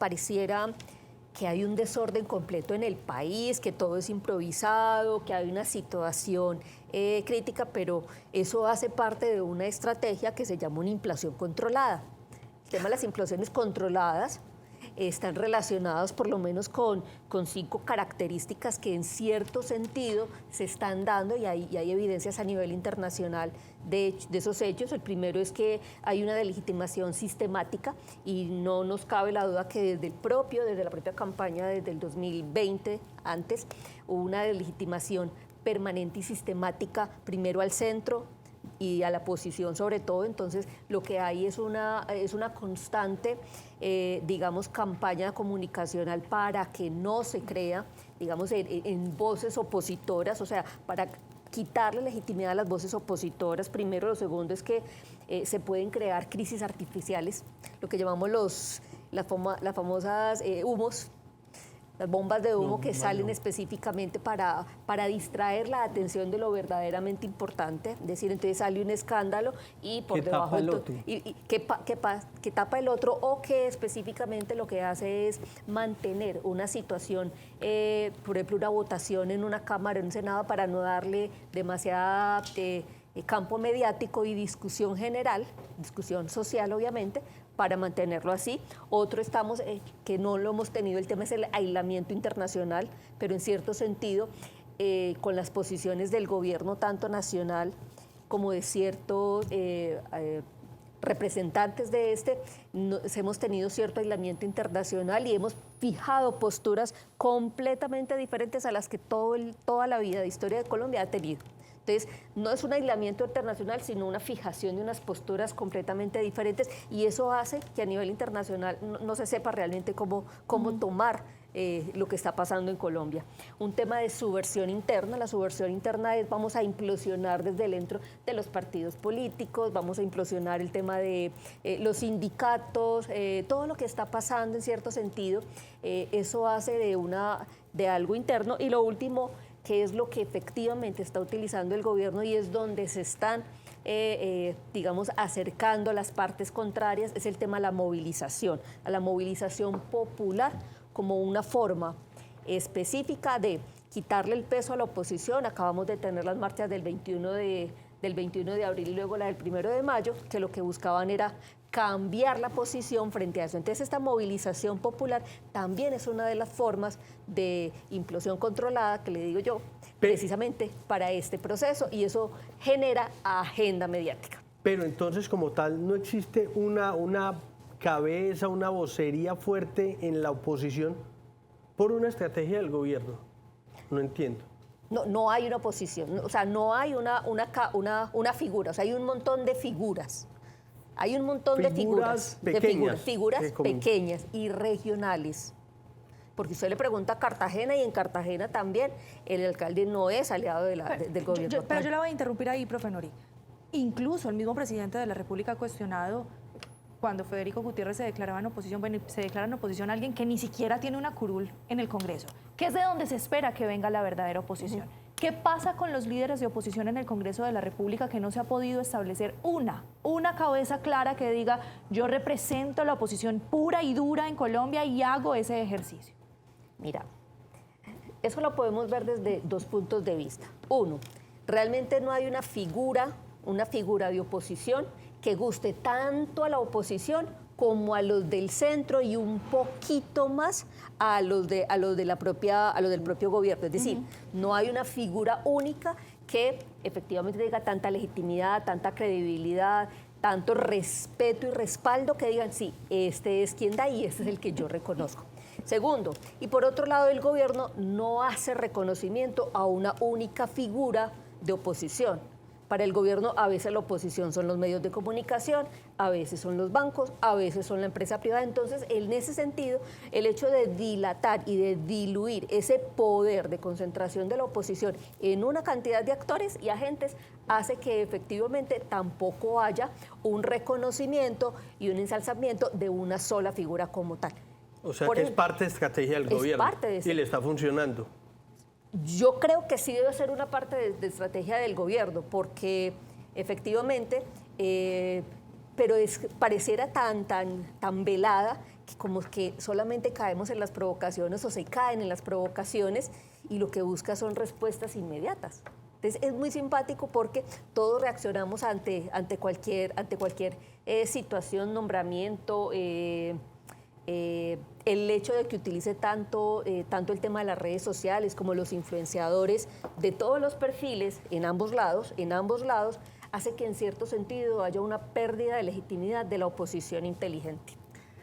[SPEAKER 12] que hay un desorden completo en el país, que todo es improvisado, que hay una situación crítica, pero eso hace parte de una estrategia que se llama una inflación controlada. El tema de las inflaciones controladas están relacionados por lo menos con 5 características que en cierto sentido se están dando y hay evidencias a nivel internacional de esos hechos. El primero es que hay una delegitimación sistemática y no nos cabe la duda que desde la propia campaña, desde el 2020 antes, hubo una delegitimación permanente y sistemática, primero al centro y a la oposición sobre todo. Entonces lo que hay es una constante, digamos, campaña comunicacional para que no se crea, digamos, en voces opositoras, o sea, para quitarle legitimidad a las voces opositoras, primero. Lo segundo es que se pueden crear crisis artificiales, lo que llamamos las famosas humos, las bombas de humo que salen específicamente para distraer la atención de lo verdaderamente importante. Es decir, entonces sale un escándalo y por debajo que tapa el otro, o que específicamente lo que hace es mantener una situación, por ejemplo, una votación en una Cámara, en un Senado, para no darle demasiada campo mediático y discusión general, discusión social obviamente, para mantenerlo así. Otro que no lo hemos tenido, el tema es el aislamiento internacional, pero en cierto sentido con las posiciones del gobierno tanto nacional como de ciertos representantes de hemos tenido cierto aislamiento internacional y hemos fijado posturas completamente diferentes a las que toda la vida de historia de Colombia ha tenido. Entonces, no es un aislamiento internacional, sino una fijación de unas posturas completamente diferentes, y eso hace que a nivel internacional no se sepa realmente cómo tomar lo que está pasando en Colombia. Un tema de subversión interna. La subversión interna es vamos a implosionar desde dentro de los partidos políticos, vamos a implosionar el tema de los sindicatos, todo lo que está pasando en cierto sentido, eso hace de algo interno. Y lo último, que es lo que efectivamente está utilizando el gobierno y es donde se están digamos, acercando a las partes contrarias, es el tema de la movilización, a la movilización popular como una forma específica de quitarle el peso a la oposición. Acabamos de tener las marchas del 21 de abril y luego la del 1 de mayo, que lo que buscaban era cambiar la posición frente a eso. Entonces, esta movilización popular también es una de las formas de implosión controlada, que le digo yo, precisamente para este proceso, y eso genera agenda mediática.
[SPEAKER 2] Pero entonces, como tal, ¿no existe una cabeza, una vocería fuerte en la oposición por una estrategia del gobierno? No entiendo.
[SPEAKER 12] No hay una oposición, o sea, no hay una figura, o sea, hay un montón de figuras. Hay un montón de figuras pequeñas y regionales. Porque usted le pregunta a Cartagena y en Cartagena también el alcalde no es aliado del gobierno.
[SPEAKER 10] Pero yo la voy a interrumpir ahí, profe Nori. Incluso el mismo presidente de la República ha cuestionado cuando Federico Gutiérrez se declaraba en oposición, bueno, se declara en oposición a alguien que ni siquiera tiene una curul en el Congreso, que es de donde se espera que venga la verdadera oposición. ¿Qué pasa con los líderes de oposición en el Congreso de la República que no se ha podido establecer una cabeza clara que diga yo represento la oposición pura y dura en Colombia y hago ese ejercicio?
[SPEAKER 12] Mira, eso lo podemos ver desde dos puntos de vista. Uno, realmente no hay una figura de oposición que guste tanto a la oposición como a los del centro y un poquito más a los del propio gobierno. Es decir, no hay una figura única que efectivamente tenga tanta legitimidad, tanta credibilidad, tanto respeto y respaldo que digan, sí, este es quien da y este es el que yo reconozco. Segundo, y por otro lado, el gobierno no hace reconocimiento a una única figura de oposición. Para el gobierno a veces la oposición son los medios de comunicación, a veces son los bancos, a veces son la empresa privada. Entonces, en ese sentido, el hecho de dilatar y de diluir ese poder de concentración de la oposición en una cantidad de actores y agentes hace que efectivamente tampoco haya un reconocimiento y un ensalzamiento de una sola figura como tal.
[SPEAKER 2] O sea, que es parte de estrategia del gobierno y le está funcionando.
[SPEAKER 12] Yo creo que sí debe ser una parte de estrategia del gobierno, porque efectivamente, pero pareciera tan velada que como que solamente caemos en las provocaciones o se caen en las provocaciones y lo que busca son respuestas inmediatas. Entonces es muy simpático porque todos reaccionamos ante cualquier situación, nombramiento, el hecho de que utilice tanto el tema de las redes sociales como los influenciadores de todos los perfiles en ambos lados, hace que en cierto sentido haya una pérdida de legitimidad de la oposición inteligente,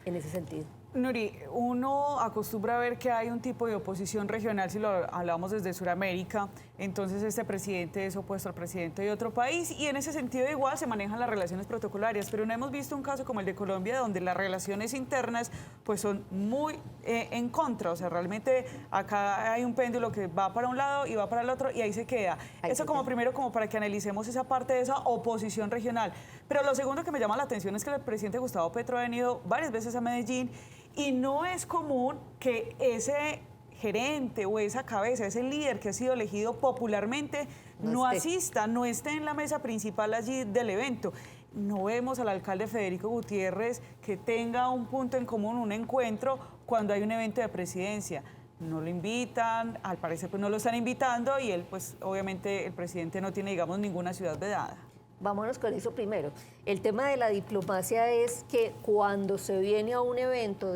[SPEAKER 12] en ese sentido.
[SPEAKER 1] Nuri, uno acostumbra a ver que hay un tipo de oposición regional, si lo hablamos desde Sudamérica, entonces este presidente es opuesto al presidente de otro país y en ese sentido igual se manejan las relaciones protocolarias, pero no hemos visto un caso como el de Colombia donde las relaciones internas pues son muy en contra, o sea, realmente acá hay un péndulo que va para un lado y va para el otro y ahí se queda. Eso como primero como para que analicemos esa parte de esa oposición regional. Pero lo segundo que me llama la atención es que el presidente Gustavo Petro ha venido varias veces a Medellín y no es común que ese gerente o esa cabeza, ese líder que ha sido elegido popularmente, no asista, no esté en la mesa principal allí del evento. No vemos al alcalde Federico Gutiérrez que tenga un punto en común, un encuentro cuando hay un evento de presidencia. No lo invitan, al parecer pues no lo están invitando y él pues obviamente el presidente no tiene digamos ninguna ciudad vedada.
[SPEAKER 12] Vámonos con eso primero. El tema de la diplomacia es que cuando se viene a un evento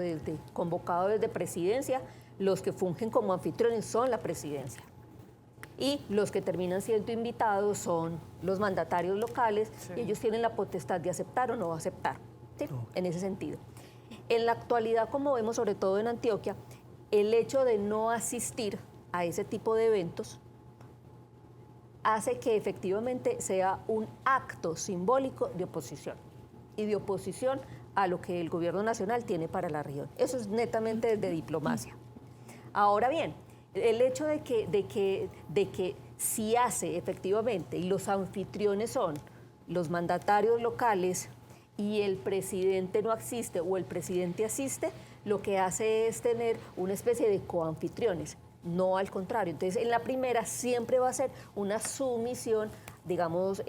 [SPEAKER 12] convocado desde presidencia, los que fungen como anfitriones son la presidencia. Y los que terminan siendo invitados son los mandatarios locales y ellos tienen la potestad de aceptar o no aceptar, ¿sí? En ese sentido. En la actualidad, como vemos sobre todo en Antioquia, el hecho de no asistir a ese tipo de eventos hace que efectivamente sea un acto simbólico de oposición y de oposición a lo que el gobierno nacional tiene para la región. Eso es netamente desde diplomacia. Ahora bien, el hecho de que si hace efectivamente, y los anfitriones son los mandatarios locales y el presidente no asiste o el presidente asiste, lo que hace es tener una especie de coanfitriones, no al contrario. Entonces, en la primera siempre va a ser una sumisión, digamos,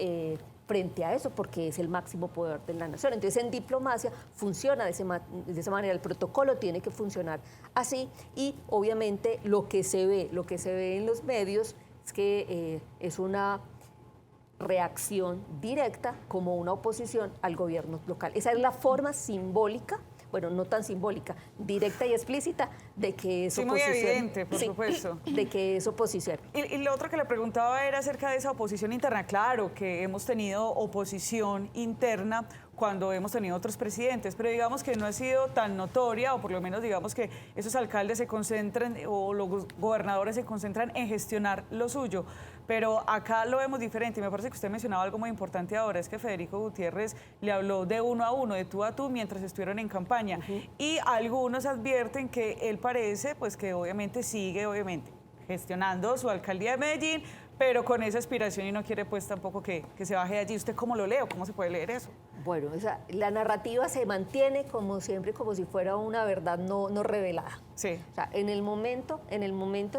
[SPEAKER 12] frente a eso, porque es el máximo poder de la nación. Entonces, en diplomacia funciona de esa manera, el protocolo tiene que funcionar así, y obviamente lo que se ve en los medios es que es una reacción directa como una oposición al gobierno local. Esa es la forma simbólica, bueno, no tan simbólica, directa y explícita de que es oposición.
[SPEAKER 1] Sí, muy evidente, por supuesto.
[SPEAKER 12] De que es oposición.
[SPEAKER 1] Y lo otro que le preguntaba era acerca de esa oposición interna. Claro que hemos tenido oposición interna cuando hemos tenido otros presidentes, pero digamos que no ha sido tan notoria, o por lo menos digamos que esos alcaldes se concentran, o los gobernadores se concentran en gestionar lo suyo. Pero acá lo vemos diferente, y me parece que usted mencionaba algo muy importante ahora, es que Federico Gutiérrez le habló de uno a uno, de tú a tú, mientras estuvieron en campaña. Y algunos advierten que él parece, pues que obviamente sigue, gestionando su alcaldía de Medellín, pero con esa aspiración, y no quiere pues tampoco que se baje de allí. ¿Usted cómo lo lee o cómo se puede leer eso?
[SPEAKER 12] Bueno, la narrativa se mantiene como siempre, como si fuera una verdad no revelada.
[SPEAKER 1] Sí.
[SPEAKER 12] O sea, en el momento,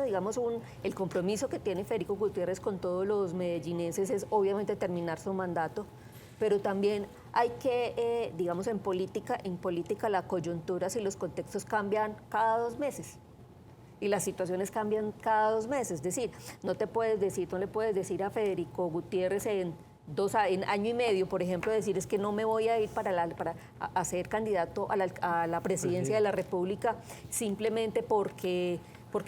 [SPEAKER 12] digamos, el compromiso que tiene Federico Gutiérrez con todos los medellinenses es obviamente terminar su mandato, pero también hay que, digamos, en política las coyunturas y los contextos cambian cada 2 meses. Y las situaciones cambian cada 2 meses. Es decir, no le puedes decir a Federico Gutiérrez en año y medio, por ejemplo, decir es que no me voy a ir a ser candidato a la presidencia de la República simplemente porque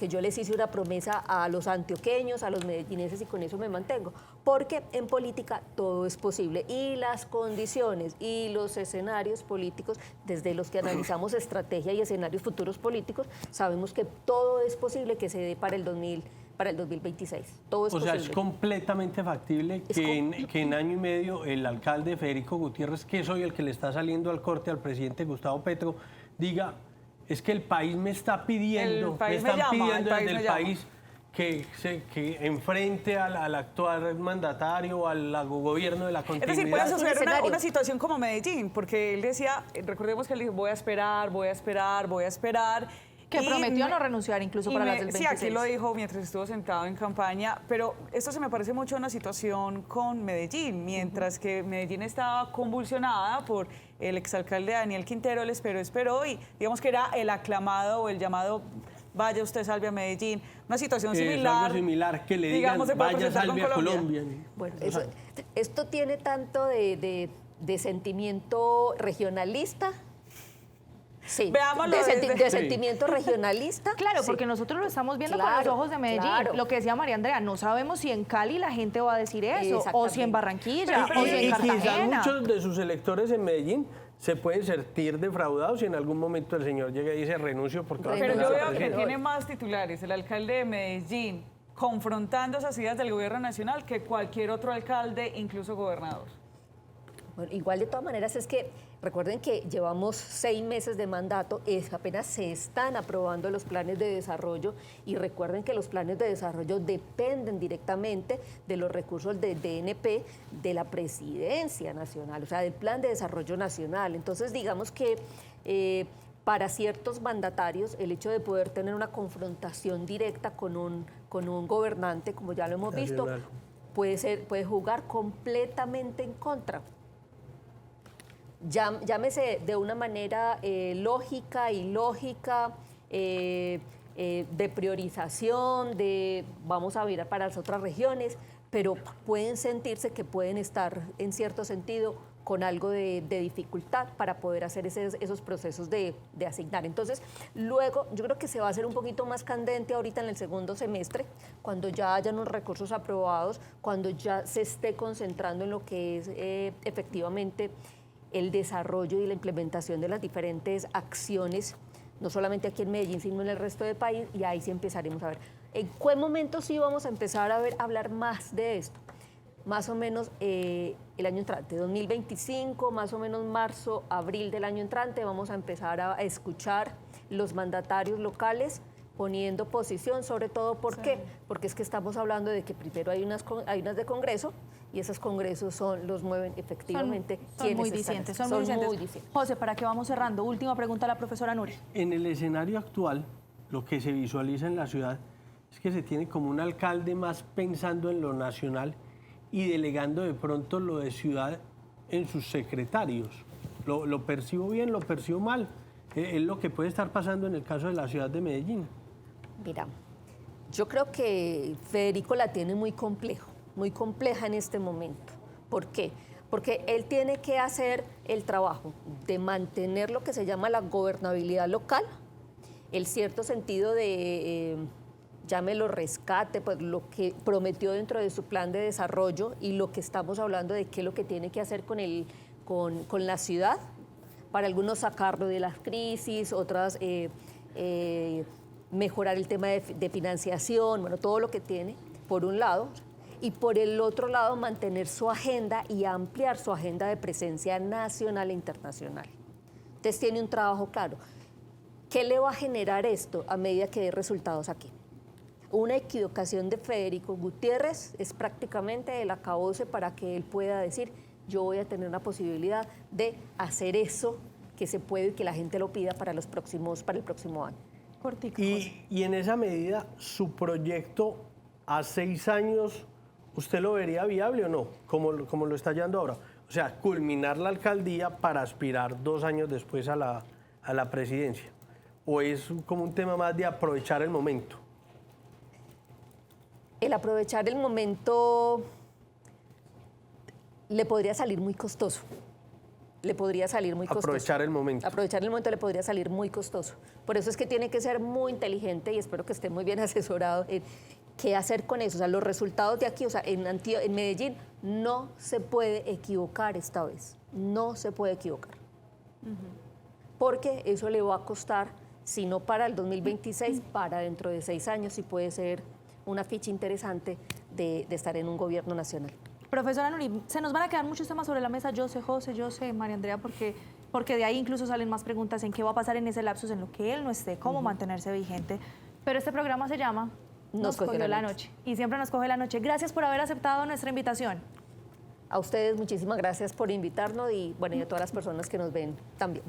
[SPEAKER 12] yo les hice una promesa a los antioqueños, a los medellinenses, y con eso me mantengo. Porque en política todo es posible, y las condiciones y los escenarios políticos, desde los que analizamos estrategia y escenarios futuros políticos, sabemos que todo es posible que se dé para el 2026. Todo es posible.
[SPEAKER 2] O sea, es completamente factible que en año y medio el alcalde Federico Gutiérrez, que es hoy el que le está saliendo al corte al presidente Gustavo Petro, diga: es que el país me está pidiendo, desde el país que enfrente al actual mandatario, al gobierno de la continuidad.
[SPEAKER 1] Es decir, puede suceder una situación como Medellín, porque él decía, recordemos que él dijo, voy a esperar.
[SPEAKER 10] Que prometió no renunciar incluso para las del 26.
[SPEAKER 1] Sí, aquí lo dijo mientras estuvo sentado en campaña, pero esto se me parece mucho a una situación con Medellín, mientras que Medellín estaba convulsionada por el exalcalde Daniel Quintero, él esperó, y digamos que era el aclamado o el llamado vaya usted, salve a Medellín, una situación similar.
[SPEAKER 2] Algo similar, que le digan vaya, salve a Colombia.
[SPEAKER 12] Bueno, esto tiene tanto de sentimiento regionalista. Sí, de sentimiento regionalista.
[SPEAKER 10] Claro, porque nosotros lo estamos viendo con los ojos de Medellín. Claro. Lo que decía María Andrea, no sabemos si en Cali la gente va a decir eso, o si en Barranquilla, o si en Cartagena.
[SPEAKER 2] Quizás muchos de sus electores en Medellín se pueden sentir defraudados, y en algún momento el señor llega y dice renuncio porque va a
[SPEAKER 1] Pero yo veo que tiene más titulares el alcalde de Medellín confrontando esas ideas del gobierno nacional que cualquier otro alcalde, incluso gobernador.
[SPEAKER 12] Bueno, igual de todas maneras es que recuerden que llevamos 6 meses de mandato, apenas se están aprobando los planes de desarrollo, y recuerden que los planes de desarrollo dependen directamente de los recursos del DNP, de la Presidencia Nacional, o sea, del Plan de Desarrollo Nacional. Entonces, digamos que para ciertos mandatarios el hecho de poder tener una confrontación directa con un gobernante, como ya lo hemos visto, puede jugar completamente en contra. Llámese de una manera lógica, ilógica, de priorización, de vamos a mirar para las otras regiones, pero pueden sentirse que pueden estar en cierto sentido con algo de dificultad para poder hacer esos procesos de asignar. Entonces, luego yo creo que se va a hacer un poquito más candente ahorita en el segundo semestre, cuando ya hayan los recursos aprobados, cuando ya se esté concentrando en lo que es efectivamente el desarrollo y la implementación de las diferentes acciones, no solamente aquí en Medellín, sino en el resto del país, y ahí sí empezaremos a ver. ¿En qué momento sí vamos a empezar a hablar más de esto? Más o menos el año entrante, 2025, más o menos marzo, abril del año entrante, vamos a empezar a escuchar los mandatarios locales poniendo posición, sobre todo, ¿por qué? Porque es que estamos hablando de que primero hay unas de Congreso y esos congresos los mueven efectivamente
[SPEAKER 10] son muy discientes, son muy discientes. José, ¿para qué vamos cerrando? Última pregunta a la profesora Nuri.
[SPEAKER 2] En el escenario actual, lo que se visualiza en la ciudad es que se tiene como un alcalde más pensando en lo nacional y delegando de pronto lo de ciudad en sus secretarios. ¿Lo percibo bien, lo percibo mal? Es lo que puede estar pasando en el caso de la ciudad de Medellín.
[SPEAKER 12] Mira, yo creo que Federico la tiene muy compleja en este momento. ¿Por qué? Porque él tiene que hacer el trabajo de mantener lo que se llama la gobernabilidad local, el cierto sentido de, llámelo rescate, pues lo que prometió dentro de su plan de desarrollo y lo que estamos hablando de qué es lo que tiene que hacer con la ciudad, para algunos sacarlo de las crisis, otras mejorar el tema de financiación, bueno, todo lo que tiene, por un lado, y por el otro lado mantener su agenda y ampliar su agenda de presencia nacional e internacional. Entonces tiene un trabajo claro. ¿Qué le va a generar esto a medida que dé resultados aquí? Una equivocación de Federico Gutiérrez es prácticamente el acabose para que él pueda decir: yo voy a tener una posibilidad de hacer eso que se puede y que la gente lo pida para el próximo año.
[SPEAKER 10] Cortico.
[SPEAKER 2] Y en esa medida, ¿su proyecto a 6 años, usted lo vería viable o no? Como lo está llevando ahora. O sea, culminar la alcaldía para aspirar 2 años después a la presidencia. ¿O es como un tema más de aprovechar el momento?
[SPEAKER 12] El aprovechar el momento le podría salir muy costoso.
[SPEAKER 2] Aprovechar el momento.
[SPEAKER 12] Aprovechar el momento le podría salir muy costoso. Por eso es que tiene que ser muy inteligente y espero que esté muy bien asesorado en qué hacer con eso. O sea, los resultados de aquí, o sea, en Medellín no se puede equivocar esta vez. No se puede equivocar. Porque eso le va a costar, si no para el 2026, para dentro de 6 años, y puede ser una ficha interesante de estar en un gobierno nacional.
[SPEAKER 10] Profesora Nuri, se nos van a quedar muchos temas sobre la mesa, yo sé, José, yo sé, María Andrea, porque de ahí incluso salen más preguntas en qué va a pasar en ese lapsus, en lo que él no esté, cómo mantenerse vigente. Pero este programa se llama Nos cogió la noche. Y siempre nos coge la noche. Gracias por haber aceptado nuestra invitación.
[SPEAKER 12] A ustedes muchísimas gracias por invitarnos y bueno, y a todas las personas que nos ven también.